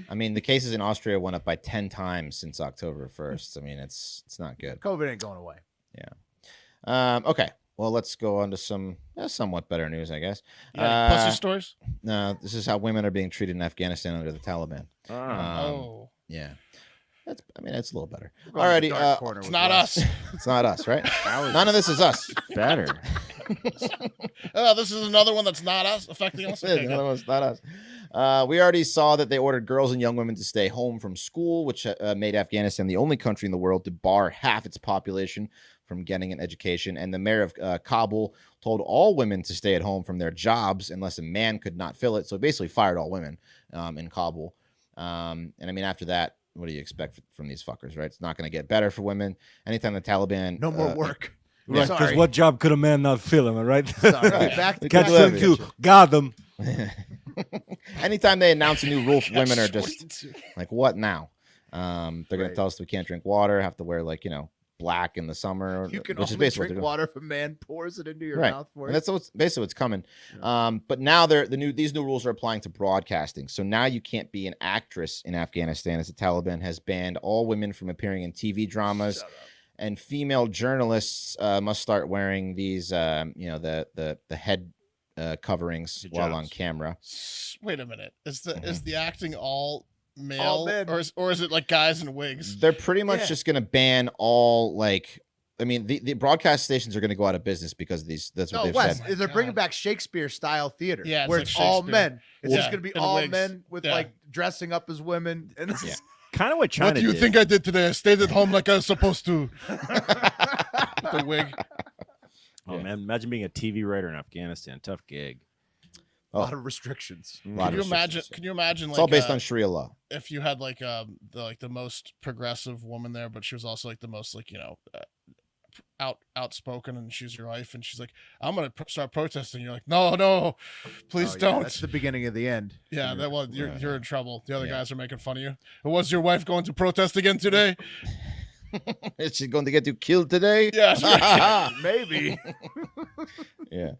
Speaker 2: The cases in Austria went up by 10 times since October 1st. It's not good.
Speaker 1: COVID ain't going away.
Speaker 2: Okay. Well, let's go on to some somewhat better news, I guess.
Speaker 4: You got any pussy stories?
Speaker 2: No, this is how women are being treated in Afghanistan under the Taliban.
Speaker 4: Oh.
Speaker 2: Yeah. It's a little better.
Speaker 1: We're going to the
Speaker 2: Alrighty,
Speaker 1: dark corner
Speaker 4: It's
Speaker 1: with
Speaker 4: not
Speaker 1: Wes.
Speaker 4: us.
Speaker 2: it's not us, right? None of this is us.
Speaker 3: better.
Speaker 4: Oh, this is another one that's not us affecting us. Okay,
Speaker 2: None
Speaker 4: good.
Speaker 2: of us, not us. We already saw that they ordered girls and young women to stay home from school, which made Afghanistan the only country in the world to bar half its population from getting an education. And the mayor of Kabul told all women to stay at home from their jobs unless a man could not fill it. So basically fired all women in Kabul. After that, what do you expect from these fuckers, right? It's not going to get better for women. Anytime the Taliban...
Speaker 1: No more work.
Speaker 2: Yeah.
Speaker 8: Because
Speaker 1: Sorry.
Speaker 8: what job could a man not fill? Am I right?
Speaker 1: Sorry.
Speaker 2: Right.
Speaker 1: Back to
Speaker 2: Catch
Speaker 1: back to
Speaker 2: 22.
Speaker 1: the-
Speaker 8: Got them.
Speaker 2: Anytime they announce a new rule for women are just
Speaker 4: 22.
Speaker 2: like, what now? They're going to
Speaker 1: Right.
Speaker 2: tell us we can't drink water, have to wear black in the summer,
Speaker 1: You can
Speaker 2: which is
Speaker 1: only
Speaker 2: basically what
Speaker 1: drink
Speaker 2: they're
Speaker 1: water if a man pours it into your
Speaker 2: Right.
Speaker 1: mouth for
Speaker 2: and
Speaker 1: you.
Speaker 2: that's basically what's coming. But now these new rules are applying to broadcasting. So now you can't be an actress in Afghanistan, as the Taliban has banned all women from appearing in TV dramas, and female journalists must start wearing these, the head coverings while on
Speaker 3: Hijabs.
Speaker 2: camera.
Speaker 4: Wait a minute. Is
Speaker 2: Mm-hmm.
Speaker 4: the acting all male,
Speaker 1: All men.
Speaker 4: or is it like guys in wigs?
Speaker 2: They're pretty much
Speaker 1: Yeah.
Speaker 2: just going to ban all the broadcast stations are going to go out of business because of these. That's what
Speaker 1: No,
Speaker 2: they've
Speaker 1: Wes,
Speaker 2: said.
Speaker 1: they're bringing
Speaker 4: God.
Speaker 1: back Shakespeare-style theater,
Speaker 4: Yeah, it's
Speaker 1: where
Speaker 4: like
Speaker 1: it's all
Speaker 4: Shakespeare.
Speaker 1: men. It's just
Speaker 4: Yeah,
Speaker 1: going to be
Speaker 4: in
Speaker 1: all
Speaker 4: wigs.
Speaker 1: men with
Speaker 4: Yeah.
Speaker 1: dressing up as women. And this
Speaker 4: Yeah.
Speaker 1: is
Speaker 3: Kind of what China did.
Speaker 4: I did today? I stayed at home like I was supposed to. the wig.
Speaker 3: Oh man, imagine being a TV writer in Afghanistan. Tough gig.
Speaker 1: A lot of restrictions.
Speaker 4: Can you imagine? Can you imagine?
Speaker 2: It's all based on Sharia law.
Speaker 4: If you had like the most progressive woman there, but she was also like the most like outspoken, and she's your wife, and she's like, I'm gonna start protesting. You're like, no, please don't.
Speaker 1: That's the beginning of the end.
Speaker 4: Yeah, you're in trouble. The other guys are making fun of you. Was your wife going to protest again today?
Speaker 2: Is she going to get you killed today?
Speaker 4: Yeah,
Speaker 1: maybe.
Speaker 2: Yeah.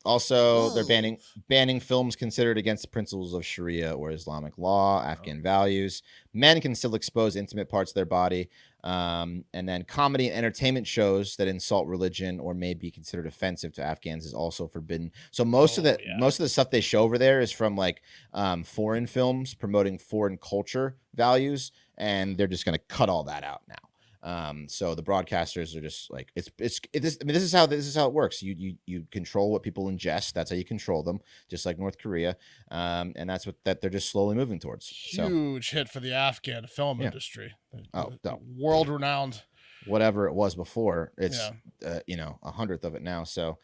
Speaker 2: Also, they're banning films considered against the principles of Sharia or Islamic law, Afghan values. Men can still expose intimate parts of their body. And then comedy and entertainment shows that insult religion or may be considered offensive to Afghans is also forbidden. So most of the stuff they show over there is from like foreign films promoting foreign culture values, and they're just going to cut all that out now. So the broadcasters are just like this is how it works. You control what people ingest. That's how you control them, just like North Korea. And that's what they're just slowly moving towards.
Speaker 4: Huge hit for the Afghan film industry. World renowned.
Speaker 2: Whatever it was before, it's 100th of it now. So,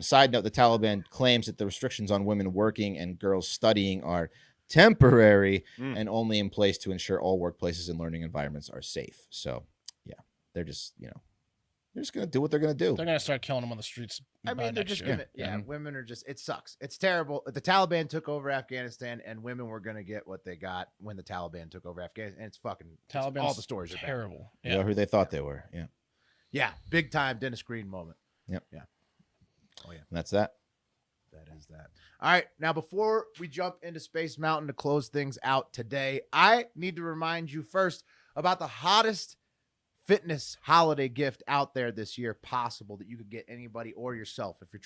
Speaker 2: side note: the Taliban claims that the restrictions on women working and girls studying are temporary and only in place to ensure all workplaces and learning environments are safe. So, yeah, they're just they're just gonna do what they're gonna do.
Speaker 4: They're gonna start killing them on the streets.
Speaker 1: I mean, they're just gonna. Yeah, women are just. It sucks. It's terrible. The Taliban took over Afghanistan, and women were gonna get what they got when the Taliban took over Afghanistan. And it's fucking.
Speaker 4: Taliban.
Speaker 1: All the stories are
Speaker 4: terrible.
Speaker 2: Yeah, you know who they thought they were. Yeah.
Speaker 1: Yeah, big time Dennis Green moment.
Speaker 2: Yep.
Speaker 1: Yeah. Oh yeah.
Speaker 2: And that's that.
Speaker 1: That is that. All right. Now, before we jump into Space Mountain to close things out today, I need to remind you first about the hottest fitness holiday gift out there this year possible that you could get anybody or yourself if you're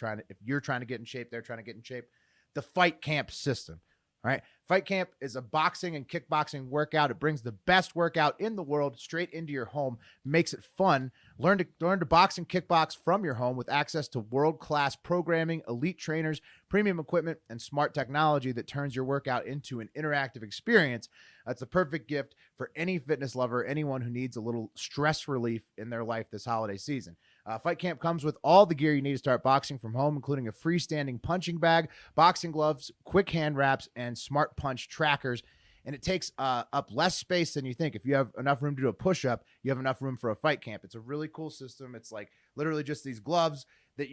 Speaker 1: trying to get in shape, they're trying to get in shape. The Fight Camp system. All right. Fight Camp is a boxing and kickboxing workout. It brings the best workout in the world straight into your home, makes it fun. Learn to box and kickbox from your home with access to world-class programming, elite trainers, premium equipment, and smart technology that turns your workout into an interactive experience. That's the perfect gift for any fitness lover, anyone who needs a little stress relief in their life this holiday season. Fight Camp comes with all the gear you need to start boxing from home, including a freestanding punching bag, boxing gloves, quick hand wraps, and smart punch trackers. And it takes up less space than you think. If you have enough room to do a push-up, you have enough room for a Fight Camp. It's a really cool system. It's like literally just these gloves that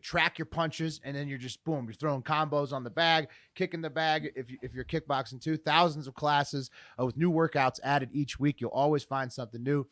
Speaker 1: track your punches, and then you're just boom, you're throwing combos on the bag, kicking the bag. If you're kickboxing too, thousands of classes with new workouts added each week. You'll always find something new.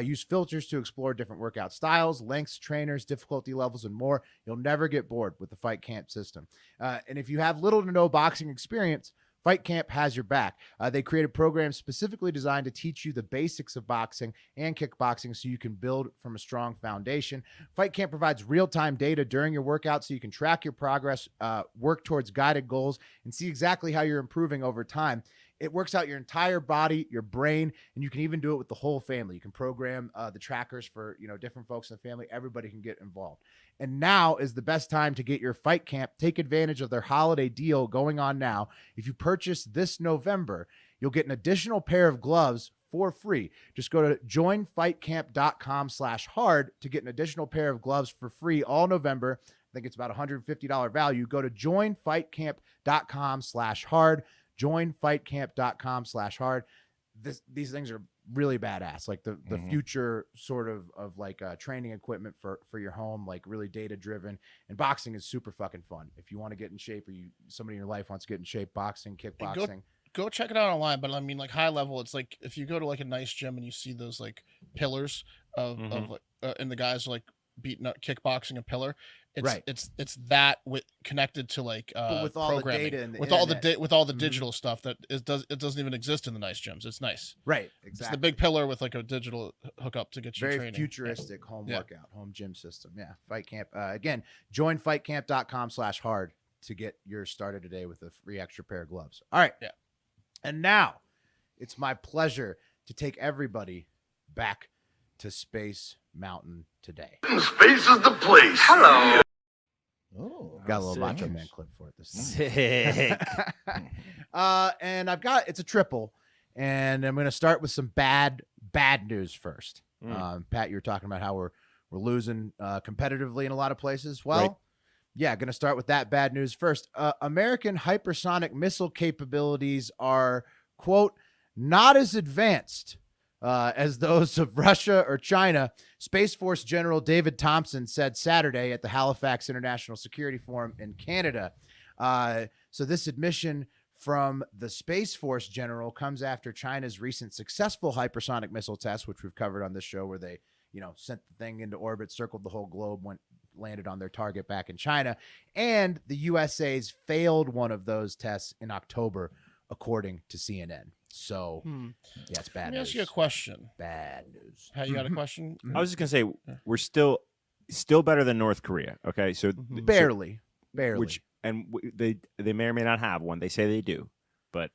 Speaker 1: Use filters to explore different workout styles, lengths, trainers, difficulty levels, and more. You'll never get bored with the Fight Camp system. And if you have little to no boxing experience, Fight Camp has your back. They created programs specifically designed to teach you the basics of boxing and kickboxing so you can build from a strong foundation. Fight Camp provides real-time data during your workout so you can track your progress, work towards guided goals, and see exactly how you're improving over time. It works out your entire body, your brain, and you can even do it with the whole family. You can program the trackers for different folks in the family. Everybody can get involved. And now is the best time to get your Fight Camp. Take advantage of their holiday deal going on now. If you purchase this November, you'll get an additional pair of gloves for free. Just go to joinfightcamp.com/hard to get an additional pair of gloves for free all November. I think it's about $150 value. Go to joinfightcamp.com/hard. joinfightcamp.com/hard. These things are really badass. Like the future sort of like training equipment for your home, like really data driven. And boxing is super fucking fun. If you want to get in shape, or somebody in your life wants to get in shape, boxing, kickboxing.
Speaker 4: Go check it out online. But I mean, like high level, it's like if you go to like a nice gym and you see those like pillars of like and the guys are like beating up kickboxing a pillar. It's that with connected to like
Speaker 1: but with all the data and
Speaker 4: with all the digital stuff that doesn't even exist in the nice gyms. It's nice,
Speaker 1: right? Exactly.
Speaker 4: It's the big pillar with like a digital hookup to get you
Speaker 1: very
Speaker 4: training.
Speaker 1: Futuristic home workout, home gym system. Yeah, Fight Camp. Again, join fightcamp.com/hard to get yours started today with a free extra pair of gloves. All right, and now it's my pleasure to take everybody back to Space Mountain today.
Speaker 5: Space is the place. Hello.
Speaker 1: Oh, got a little Macho Man clip for it this time.
Speaker 3: Sick.
Speaker 1: And it's a triple, and I'm going to start with some bad news first. Pat, you were talking about how we're losing competitively in a lot of places. Well,
Speaker 3: Right.
Speaker 1: yeah, going to start with that bad news first. American hypersonic missile capabilities are, quote, not as advanced as those of Russia or China. Space Force General David Thompson said Saturday at the Halifax International Security Forum in Canada. So this admission from the Space Force General comes after China's recent successful hypersonic missile test, which we've covered on this show, where they, sent the thing into orbit, circled the whole globe, landed on their target back in China. And the USA's failed one of those tests in October, according to CNN. So, yeah, it's bad
Speaker 4: Let me
Speaker 1: news.
Speaker 4: ask you a question.
Speaker 1: Bad news.
Speaker 4: Pat, you got a question?
Speaker 3: I was just gonna say we're still better than North Korea. Okay, so
Speaker 1: Barely.
Speaker 3: which they may or may not have one. They say they do, but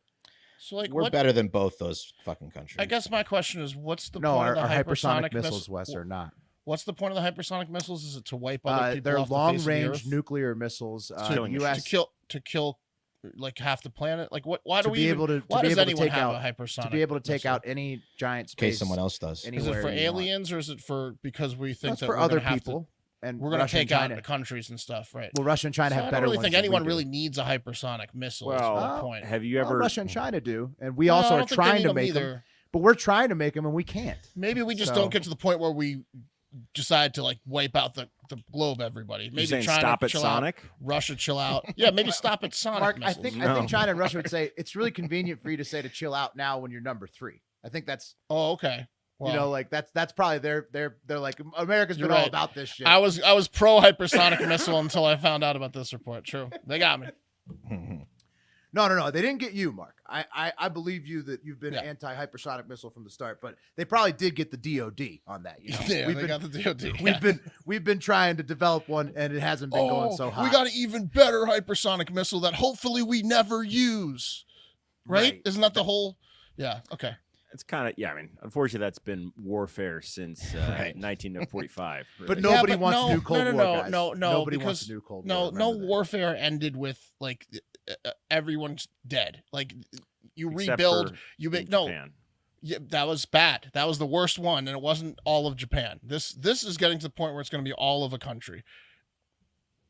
Speaker 4: So, like,
Speaker 2: We're
Speaker 4: what?
Speaker 2: better than both those fucking countries.
Speaker 4: I guess my question is, what's the
Speaker 1: No,
Speaker 4: point
Speaker 1: our
Speaker 4: of the
Speaker 1: hypersonic
Speaker 4: miss-
Speaker 1: missiles, Wes, are not.
Speaker 4: What's the point of the hypersonic missiles? Is it to wipe other people
Speaker 1: They're
Speaker 4: off the face of the
Speaker 1: long-range
Speaker 4: earth?
Speaker 1: nuclear missiles.
Speaker 3: killing
Speaker 1: U.S.
Speaker 4: to kill like half the planet? Like, what? Why
Speaker 1: to
Speaker 4: do we
Speaker 1: be
Speaker 4: even?
Speaker 1: able to
Speaker 4: Why
Speaker 1: be
Speaker 4: does
Speaker 1: able to
Speaker 4: anyone
Speaker 1: take
Speaker 4: have
Speaker 1: out
Speaker 4: a hypersonic?
Speaker 1: to be able to take
Speaker 4: missile?
Speaker 1: out any giant
Speaker 2: in
Speaker 1: space.
Speaker 2: case someone else does.
Speaker 4: Is
Speaker 1: Anywhere
Speaker 4: it for
Speaker 1: you want.
Speaker 4: aliens or is it for because we think
Speaker 1: That's
Speaker 4: that
Speaker 1: for
Speaker 4: we're
Speaker 1: other
Speaker 4: gonna have
Speaker 1: people? And
Speaker 4: we're going to
Speaker 1: Russia and
Speaker 4: take out
Speaker 1: China.
Speaker 4: the countries and stuff, right?
Speaker 1: Well, Russia and China
Speaker 4: So
Speaker 1: have
Speaker 4: I
Speaker 1: better
Speaker 4: don't really
Speaker 1: ones
Speaker 4: think
Speaker 1: than we
Speaker 4: anyone
Speaker 1: do.
Speaker 4: really needs a hypersonic missile. is
Speaker 3: Well,
Speaker 4: the point.
Speaker 3: have you
Speaker 1: Well,
Speaker 3: ever?
Speaker 1: Russia and China do, and we
Speaker 4: No,
Speaker 1: also
Speaker 4: I
Speaker 1: are
Speaker 4: don't think they
Speaker 1: trying
Speaker 4: need
Speaker 1: to
Speaker 4: them
Speaker 1: make them.
Speaker 4: either.
Speaker 1: But we're trying to make them, and we can't.
Speaker 4: Maybe we just
Speaker 1: So-
Speaker 4: don't get to the point where we decide to like wipe out the globe. Everybody,
Speaker 3: You
Speaker 4: maybe
Speaker 3: saying
Speaker 4: China
Speaker 3: stop at
Speaker 4: chill
Speaker 3: Sonic?
Speaker 4: out, Russia chill out. Yeah, maybe stop at Sonic
Speaker 1: Mark,
Speaker 4: missiles.
Speaker 1: I
Speaker 3: No.
Speaker 1: think China and Russia would say it's really convenient for you to say to chill out now when you're number 3. I think that's
Speaker 4: Oh, okay. Well,
Speaker 1: like that's probably they're like America's been
Speaker 4: You're
Speaker 1: all
Speaker 4: right.
Speaker 1: about this shit.
Speaker 4: I was pro hypersonic missile until I found out about this report. True, they got me.
Speaker 1: No, they didn't get you, Mark. I believe you that you've been
Speaker 4: Yeah.
Speaker 1: anti-hypersonic missile from the start, but they probably did get the DoD on that.
Speaker 4: Yeah,
Speaker 1: we've
Speaker 4: they
Speaker 1: been
Speaker 4: got the DoD.
Speaker 1: we've been trying to develop one, and it hasn't been going so hot.
Speaker 4: We got an even better hypersonic missile that hopefully we never use. Right? Isn't that the whole? Yeah. Okay.
Speaker 3: It's kind of I mean, unfortunately, that's been warfare since
Speaker 2: Right.
Speaker 3: 1945.
Speaker 1: But
Speaker 3: really.
Speaker 1: nobody
Speaker 4: but
Speaker 1: wants
Speaker 4: no,
Speaker 1: a new Cold
Speaker 4: no,
Speaker 1: War,
Speaker 4: no,
Speaker 1: guys.
Speaker 4: no,
Speaker 1: Nobody wants
Speaker 4: because
Speaker 1: a new Cold
Speaker 4: No,
Speaker 1: War.
Speaker 4: no
Speaker 1: Remember that.
Speaker 4: warfare ended with like everyone's dead. Like you
Speaker 3: Except
Speaker 4: rebuild,
Speaker 3: for
Speaker 4: you
Speaker 3: in
Speaker 4: make no.
Speaker 3: Japan.
Speaker 4: Yeah, that was bad. That was the worst one, and it wasn't all of Japan. This is getting to the point where it's going to be all of a country.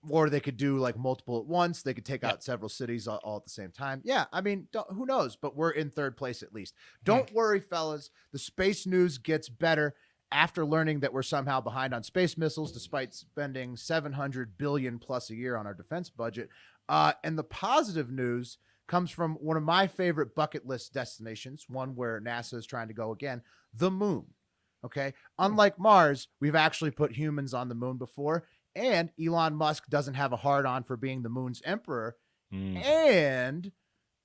Speaker 1: Or they could do like multiple at once. They could take
Speaker 4: Yeah.
Speaker 1: out several cities all at the same time. Yeah, I mean, who knows? But we're in third place at least. Don't worry, fellas. The space news gets better after learning that we're somehow behind on space missiles, despite spending $700 billion plus a year on our defense budget. And the positive news comes from one of my favorite bucket list destinations, one where NASA is trying to go again, the moon. Okay, unlike Mars, we've actually put humans on the moon before. And Elon Musk doesn't have a hard-on for being the moon's emperor. And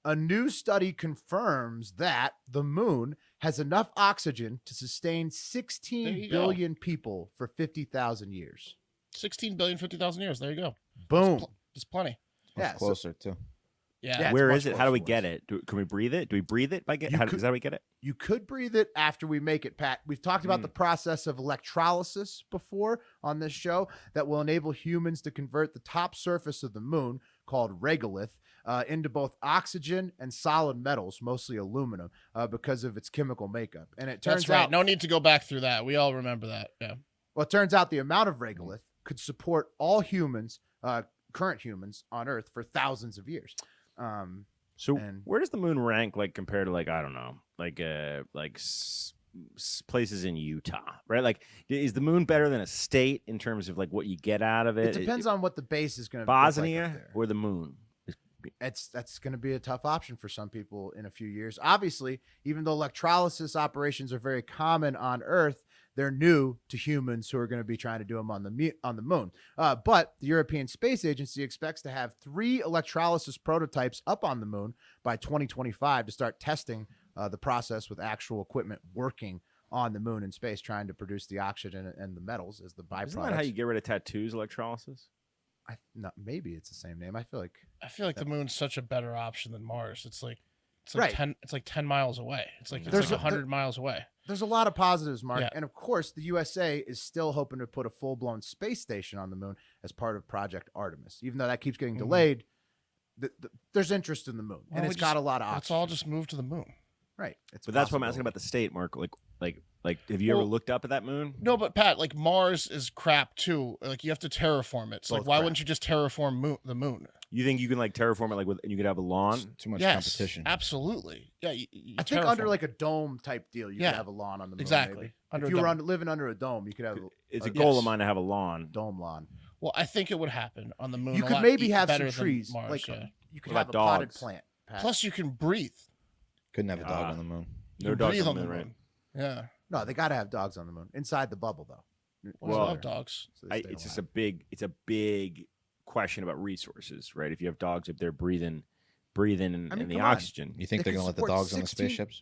Speaker 1: a new study confirms that the moon has enough oxygen to sustain
Speaker 4: There
Speaker 1: 16
Speaker 4: you go.
Speaker 1: billion people for 50,000 years.
Speaker 4: 16 billion, 50,000 years. There you go.
Speaker 1: Boom.
Speaker 4: It's plenty.
Speaker 1: Yeah,
Speaker 2: Much closer too.
Speaker 4: Yeah.
Speaker 1: Yeah.
Speaker 3: Where
Speaker 1: it's
Speaker 3: is
Speaker 1: much
Speaker 3: it? How do we
Speaker 1: closer
Speaker 3: get
Speaker 1: to us.
Speaker 3: it? Can we breathe it? Do we breathe it by
Speaker 1: You
Speaker 3: is that
Speaker 1: could-
Speaker 3: how we get it?
Speaker 1: You could breathe it after we make it, Pat. We've talked about the process of electrolysis before on this show that will enable humans to convert the top surface of the moon, called regolith, into both oxygen and solid metals, mostly aluminum, because of its chemical makeup. And it turns
Speaker 4: That's right.
Speaker 1: out,
Speaker 4: No need to go back through that. We all remember that. Yeah.
Speaker 1: well, it turns out the amount of regolith could support all humans, current humans on Earth for thousands of years.
Speaker 3: So
Speaker 1: And-
Speaker 3: where does the moon rank like compared to like I don't know places in Utah, right? Like is the moon better than a state in terms of like what you get out of it?
Speaker 1: It depends on what the base is going to
Speaker 3: Bosnia
Speaker 1: be. Like
Speaker 3: or the moon.
Speaker 1: that's going to be a tough option for some people in a few years. Obviously, even though electrolysis operations are very common on Earth, they're new to humans who are going to be trying to do them on the moon. But the European Space Agency expects to have 3 electrolysis prototypes up on the moon by 2025 to start testing the process with actual equipment working on the moon in space, trying to produce the oxygen and the metals as the byproducts.
Speaker 3: Isn't that how you get rid of tattoos? Electrolysis.
Speaker 1: Maybe it's the same name. I feel like
Speaker 4: the moon's such a better option than Mars. It's like
Speaker 1: Right.
Speaker 4: 10 miles away. It's like
Speaker 1: There's
Speaker 4: 100 miles away.
Speaker 1: there's a lot of positives, Mark.
Speaker 4: Yeah.
Speaker 1: And of course, the USA is still hoping to put a full-blown space station on the moon as part of Project Artemis. Even though that keeps getting delayed, there's interest in the moon,
Speaker 4: Why
Speaker 1: and
Speaker 4: don't
Speaker 1: it's
Speaker 4: we
Speaker 1: got
Speaker 4: just-
Speaker 1: a lot of
Speaker 4: Let's
Speaker 1: oxygen.
Speaker 4: all just move to the moon.
Speaker 1: Right. It's
Speaker 3: But that's what I'm
Speaker 1: possible.
Speaker 3: asking about the state, Mark. Like, have you ever
Speaker 4: Well,
Speaker 3: looked up at that moon?
Speaker 4: No, but Pat, like Mars is crap too. Like you have to terraform it. So like,
Speaker 1: Both
Speaker 4: why
Speaker 1: crap.
Speaker 4: wouldn't you just terraform the moon?
Speaker 3: You think you can like terraform it and you could have a lawn?
Speaker 2: Too much
Speaker 4: Yes,
Speaker 2: competition.
Speaker 4: absolutely. Yeah, you
Speaker 1: I think under
Speaker 4: terraform
Speaker 1: like a dome type deal, you
Speaker 4: Yeah.
Speaker 1: could have a lawn on the moon.
Speaker 4: Exactly.
Speaker 1: Maybe.
Speaker 4: Under
Speaker 1: If
Speaker 4: a
Speaker 1: you were
Speaker 4: dome.
Speaker 1: living under a dome, you could have
Speaker 3: It's
Speaker 1: a
Speaker 3: a goal
Speaker 4: Yes.
Speaker 3: of mine to have a lawn.
Speaker 1: dome lawn.
Speaker 4: Well, I think it would happen on the moon.
Speaker 1: You
Speaker 4: a
Speaker 1: could
Speaker 4: lot
Speaker 1: maybe have
Speaker 4: better
Speaker 1: some
Speaker 4: than
Speaker 1: trees.
Speaker 4: Mars,
Speaker 1: Like
Speaker 4: yeah.
Speaker 1: you could
Speaker 3: What
Speaker 1: have a
Speaker 3: about
Speaker 1: potted
Speaker 3: dogs?
Speaker 1: plant. Pat.
Speaker 4: Plus, you can breathe.
Speaker 2: Couldn't have a dog
Speaker 3: Ah.
Speaker 2: on the moon.
Speaker 4: You
Speaker 3: No
Speaker 4: can
Speaker 3: dogs
Speaker 4: breathe
Speaker 3: on the moon, right?
Speaker 4: Yeah.
Speaker 1: No, they got to have dogs on the moon. Inside the bubble, though.
Speaker 4: Well,
Speaker 3: Well,
Speaker 4: I love dogs.
Speaker 1: So they stay
Speaker 3: It's just
Speaker 1: alive.
Speaker 3: it's a big question about resources, right? If you have dogs up there breathing in
Speaker 1: I mean,
Speaker 3: the
Speaker 1: come on.
Speaker 3: oxygen.
Speaker 2: You think
Speaker 1: They
Speaker 2: they're
Speaker 1: could
Speaker 2: gonna let the
Speaker 1: support
Speaker 2: dogs on the
Speaker 1: 16
Speaker 2: spaceships?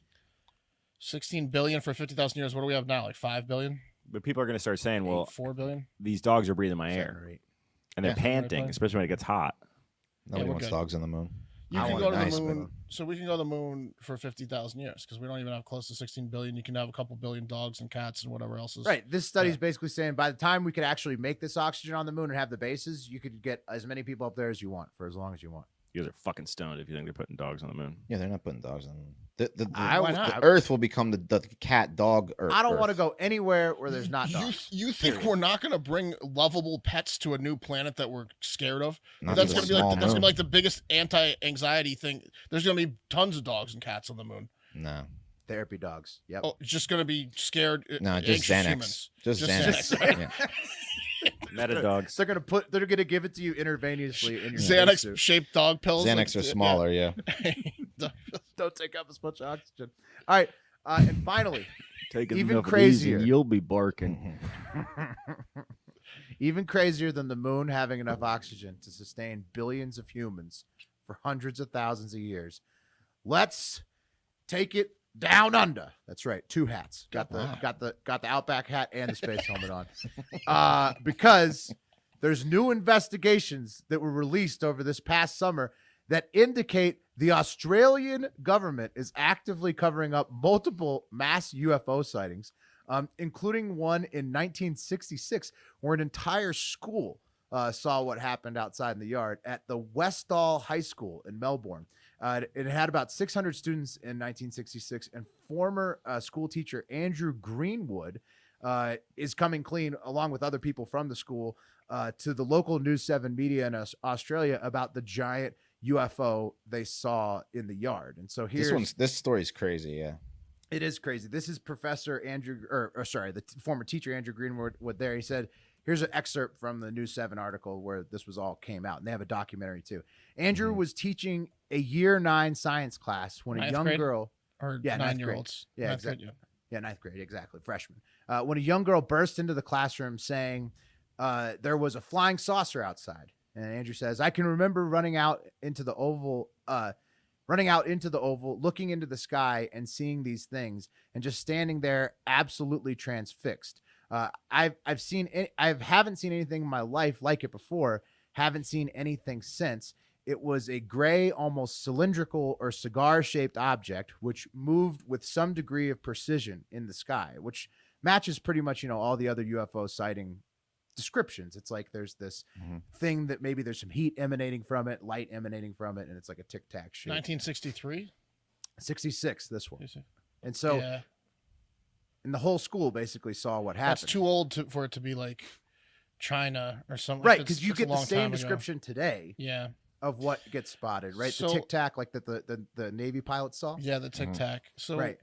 Speaker 4: 16 billion for 50,000 years. What do we have now? Like 5 billion?
Speaker 3: But people are going to start saying, well,
Speaker 4: 4 billion?
Speaker 3: these dogs are breathing my
Speaker 1: 7
Speaker 3: air
Speaker 1: or 8.
Speaker 3: and they're
Speaker 2: Yeah.
Speaker 3: panting,
Speaker 4: Right.
Speaker 3: especially when it gets hot.
Speaker 2: Nobody
Speaker 4: we're
Speaker 2: wants
Speaker 4: good.
Speaker 2: dogs on the moon.
Speaker 4: You
Speaker 1: I
Speaker 4: can
Speaker 1: want
Speaker 4: go
Speaker 1: a
Speaker 4: to
Speaker 1: nice
Speaker 4: the moon.
Speaker 1: moon.
Speaker 4: So we can go to the moon for 50,000 years because we don't even have close to 16 billion. You can have a couple billion dogs and cats and whatever else is.
Speaker 1: Right. This study is
Speaker 4: Yeah.
Speaker 1: basically saying by the time we could actually make this oxygen on the moon and have the bases, you could get as many people up there as you want for as long as you want.
Speaker 3: You guys are fucking stoned if you think they're putting dogs on the moon.
Speaker 2: Yeah, they're not putting dogs on the moon. The
Speaker 1: Why
Speaker 4: not?
Speaker 2: Earth will become the cat dog Earth.
Speaker 1: I don't want to go anywhere where there's not
Speaker 4: You,
Speaker 1: dogs.
Speaker 4: you think
Speaker 1: Period.
Speaker 4: we're not going to bring lovable pets to a new planet that we're scared of?
Speaker 2: Not
Speaker 4: That's
Speaker 2: to
Speaker 4: going
Speaker 2: the
Speaker 4: to be like
Speaker 2: small
Speaker 4: that's going to
Speaker 2: moon.
Speaker 4: be like the biggest anti-anxiety thing. There's going to be tons of dogs and cats on the moon.
Speaker 2: No,
Speaker 1: Therapy dogs. Yep.
Speaker 4: Oh, it's just going to be scared.
Speaker 2: no, just
Speaker 4: anxious
Speaker 2: Xanax.
Speaker 4: humans.
Speaker 2: Just
Speaker 4: Just
Speaker 2: Xanax.
Speaker 4: Xanax.
Speaker 2: Yeah.
Speaker 3: Meta dogs.
Speaker 1: They're gonna give it to you intravenously in your
Speaker 4: Xanax
Speaker 1: spacesuit.
Speaker 4: shaped dog pills.
Speaker 2: Xanax are smaller. Yeah.
Speaker 1: Don't take up as much oxygen. All right. And finally,
Speaker 3: Take
Speaker 1: Even
Speaker 3: enough of these and
Speaker 1: crazier.
Speaker 3: you'll be barking.
Speaker 1: even crazier than the moon having enough oxygen to sustain billions of humans for hundreds of thousands of years. Let's take it down under. That's right. 2 hats. Got the Outback hat and the space helmet on. Because there's new investigations that were released over this past summer that indicate the Australian government is actively covering up multiple mass UFO sightings, including one in 1966 where an entire school saw what happened outside in the yard at the Westall High School in Melbourne. It had about 600 students in 1966, and former school teacher Andrew Greenwood is coming clean, along with other people from the school, to the local News 7 media in Australia about the giant UFO they saw in the yard. And so
Speaker 2: This story's crazy. Yeah.
Speaker 1: it is crazy. This is Professor Andrew, the former teacher Andrew Greenwood. There, he said, here's an excerpt from the News 7 article where this was all came out, and they have a documentary too. Andrew was teaching a year 9 science class when a
Speaker 4: Ninth
Speaker 1: young
Speaker 4: grade?
Speaker 1: girl,
Speaker 4: Or
Speaker 1: Yeah, ninth grade.
Speaker 4: 9-year-olds.
Speaker 1: Yeah,
Speaker 4: Ninth grade,
Speaker 1: exactly. Yeah, 9th grade, exactly, freshman. When a young girl burst into the classroom saying there was a flying saucer outside, and Andrew says, "I can remember running out into the oval, looking into the sky and seeing these things, and just standing there, absolutely transfixed. I haven't seen anything in my life like it before. Haven't seen anything since." It was a gray, almost cylindrical or cigar-shaped object which moved with some degree of precision in the sky, which matches pretty much, all the other UFO sighting descriptions. It's like there's this thing that maybe there's some heat emanating from it, light emanating from it, and it's like a tic-tac shape.
Speaker 4: 1963?
Speaker 1: 66, this one.
Speaker 4: You see?
Speaker 1: And so,
Speaker 4: Yeah.
Speaker 1: and the whole school basically saw what happened.
Speaker 4: That's too old for it to be like China or something.
Speaker 1: Right,
Speaker 4: It's-
Speaker 1: because you
Speaker 4: it's a
Speaker 1: get the
Speaker 4: long
Speaker 1: same
Speaker 4: time ago.
Speaker 1: description today
Speaker 4: Yeah.
Speaker 1: of what gets spotted, right?
Speaker 4: So-
Speaker 1: the tic-tac, like that the Navy pilots saw.
Speaker 4: Yeah, the Tic Tac. So
Speaker 1: Right.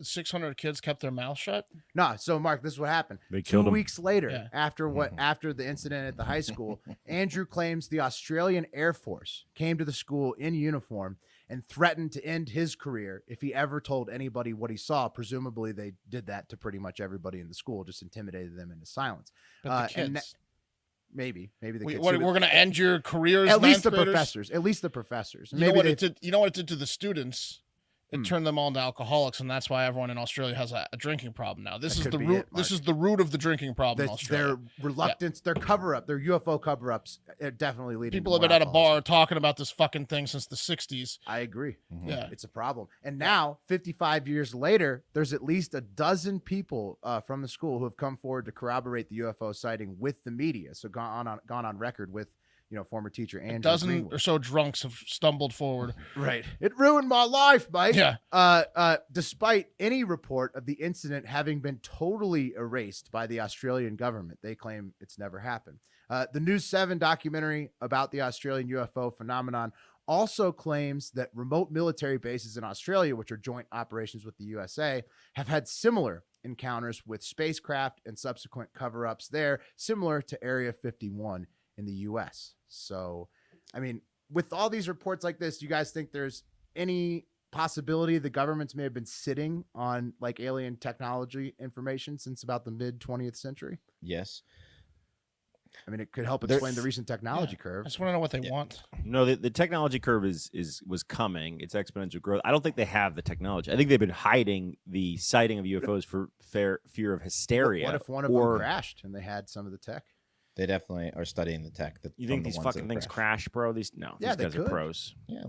Speaker 4: 600 kids kept their mouth shut.
Speaker 1: No, so Mark, this is what happened.
Speaker 3: They
Speaker 1: 2
Speaker 3: killed him.
Speaker 1: weeks later,
Speaker 4: Yeah.
Speaker 1: after the incident at the high school, Andrew claims the Australian Air Force came to the school in uniform and threatened to end his career if he ever told anybody what he saw. Presumably, they did that to pretty much everybody in the school, just intimidated them into silence.
Speaker 4: But the
Speaker 1: and
Speaker 4: kids.
Speaker 1: maybe the
Speaker 4: We,
Speaker 1: kids.
Speaker 4: what,
Speaker 1: So
Speaker 4: we're going to end your careers.
Speaker 1: at least the
Speaker 4: ninth graders?
Speaker 1: professors. At least the professors.
Speaker 4: You know
Speaker 1: Maybe
Speaker 4: what
Speaker 1: they,
Speaker 4: it did? You know what it did to the students? It turned them all into alcoholics, and that's why everyone in Australia has a drinking problem now. This
Speaker 1: That
Speaker 4: is
Speaker 1: could
Speaker 4: the
Speaker 1: be
Speaker 4: root.
Speaker 1: it,
Speaker 4: This
Speaker 1: Mark.
Speaker 4: is the root of the drinking problem in
Speaker 1: that's
Speaker 4: Australia.
Speaker 1: their reluctance, their cover-up, their UFO cover-ups are definitely leading.
Speaker 4: People
Speaker 1: to
Speaker 4: have been
Speaker 1: more
Speaker 4: at a
Speaker 1: alcoholism.
Speaker 4: bar talking about this fucking thing since the 60s.
Speaker 1: I agree.
Speaker 4: Yeah.
Speaker 1: It's a problem. And now, 55 years later, there's at least a dozen people from the school who have come forward to corroborate the UFO sighting with the media. So gone on record with former teacher Andrew
Speaker 4: A dozen
Speaker 1: Greenwood.
Speaker 4: or so drunks have stumbled forward.
Speaker 1: Right. It ruined my life, Mike.
Speaker 4: Yeah.
Speaker 1: Despite any report of the incident having been totally erased by the Australian government, they claim it's never happened. The News 7 documentary about the Australian UFO phenomenon also claims that remote military bases in Australia, which are joint operations with the USA, have had similar encounters with spacecraft and subsequent cover-ups there, similar to Area 51 in the US. So, I mean, with all these reports like this, do you guys think there's any possibility the governments may have been sitting on like alien technology information since about the mid 20th century?
Speaker 2: Yes.
Speaker 1: I mean, it could help explain the recent technology curve.
Speaker 4: I just want to know what they want.
Speaker 3: No, the technology curve was coming. It's exponential growth. I don't think they have the technology. I think they've been hiding the sighting of UFOs for fear of hysteria.
Speaker 1: What if one of them crashed and they had some of the tech?
Speaker 2: They definitely are studying the tech.
Speaker 3: You think these fucking things crash, bro? These guys are pros.
Speaker 2: Yeah,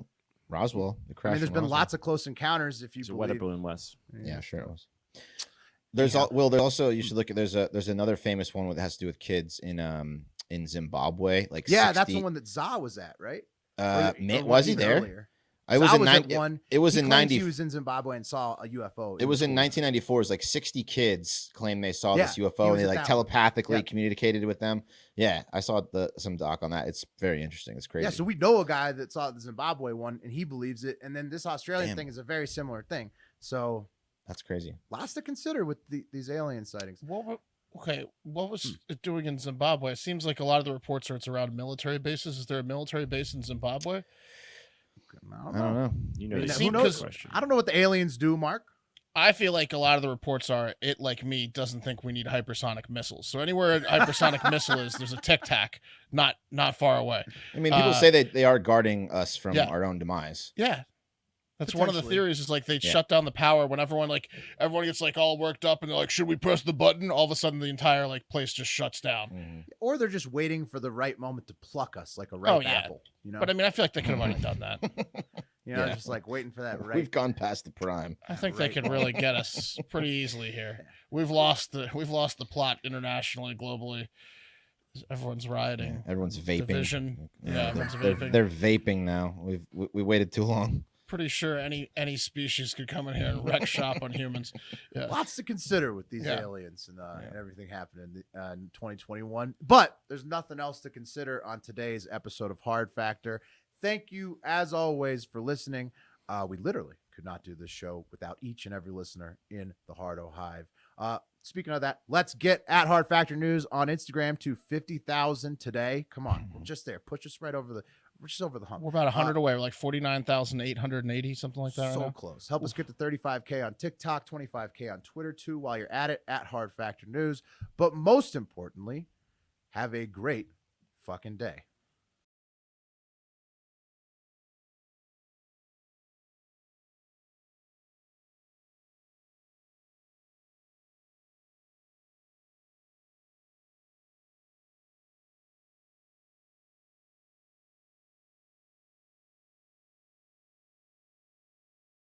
Speaker 2: Roswell. The crash.
Speaker 1: I mean, there's been lots of close encounters. If you
Speaker 3: believe. A weather balloon, Wes.
Speaker 2: Yeah, sure it was. There's there's also you should look at there's another famous one that has to do with kids in Zimbabwe. Like 60,
Speaker 1: that's the one that Za was at, right?
Speaker 2: Was he there?
Speaker 1: Earlier.
Speaker 2: I was in
Speaker 1: It was
Speaker 2: in 90.
Speaker 1: He was in Zimbabwe and saw a UFO.
Speaker 2: It was in 1994. It was like 60 kids claimed they saw this UFO and they like telepathically communicated with them. Yeah, I saw some doc on that. It's very interesting. It's crazy.
Speaker 1: Yeah, so we know a guy that saw the Zimbabwe one and he believes it. And then this Australian thing is a very similar thing. So
Speaker 2: that's crazy.
Speaker 1: Lots to consider with these alien sightings.
Speaker 4: What was it doing in Zimbabwe? It seems like a lot of the reports are it's around military bases. Is there a military base in Zimbabwe?
Speaker 2: I don't know.
Speaker 3: You know,
Speaker 1: who knows? I don't know what the aliens do, Mark.
Speaker 4: I feel like a lot of the reports are it, like me, doesn't think we need hypersonic missiles. So anywhere a hypersonic missile is, there's a tic tac not far away.
Speaker 2: I mean, people say they are guarding us from our own demise.
Speaker 4: Yeah. That's one of the theories is like they shut down the power when everyone gets like all worked up and they're like, should we press the button? All of a sudden the entire like place just shuts down.
Speaker 2: Mm-hmm.
Speaker 1: Or they're just waiting for the right moment to pluck us like a ripe apple. You know?
Speaker 4: But I mean, I feel like they could have already done that.
Speaker 1: Just like waiting for that right.
Speaker 2: We've gone past the prime.
Speaker 4: I think they could really get us pretty easily here. We've lost the plot internationally, globally. Everyone's rioting.
Speaker 2: Yeah, everyone's vaping.
Speaker 4: Division. Yeah, everyone's vaping.
Speaker 2: They're vaping now. We waited too long.
Speaker 4: Pretty sure any species could come in here and wreck shop on humans. Yeah.
Speaker 1: Lots to consider with these aliens and everything happening in 2021. But there's nothing else to consider on today's episode of Hard Factor. Thank you, as always, for listening. We literally could not do this show without each and every listener in the Hardo Hive. Speaking of that, let's get at Hard Factor News on Instagram to 50,000 today. Come on, we're just there. Push us right over we're just over the hump.
Speaker 4: We're about 100 away. We're like 49,880, something like that.
Speaker 1: So
Speaker 4: right now.
Speaker 1: close. Help us get to 35K on TikTok, 25K on Twitter too while you're at it, at Hard Factor News. But most importantly, have a great fucking day.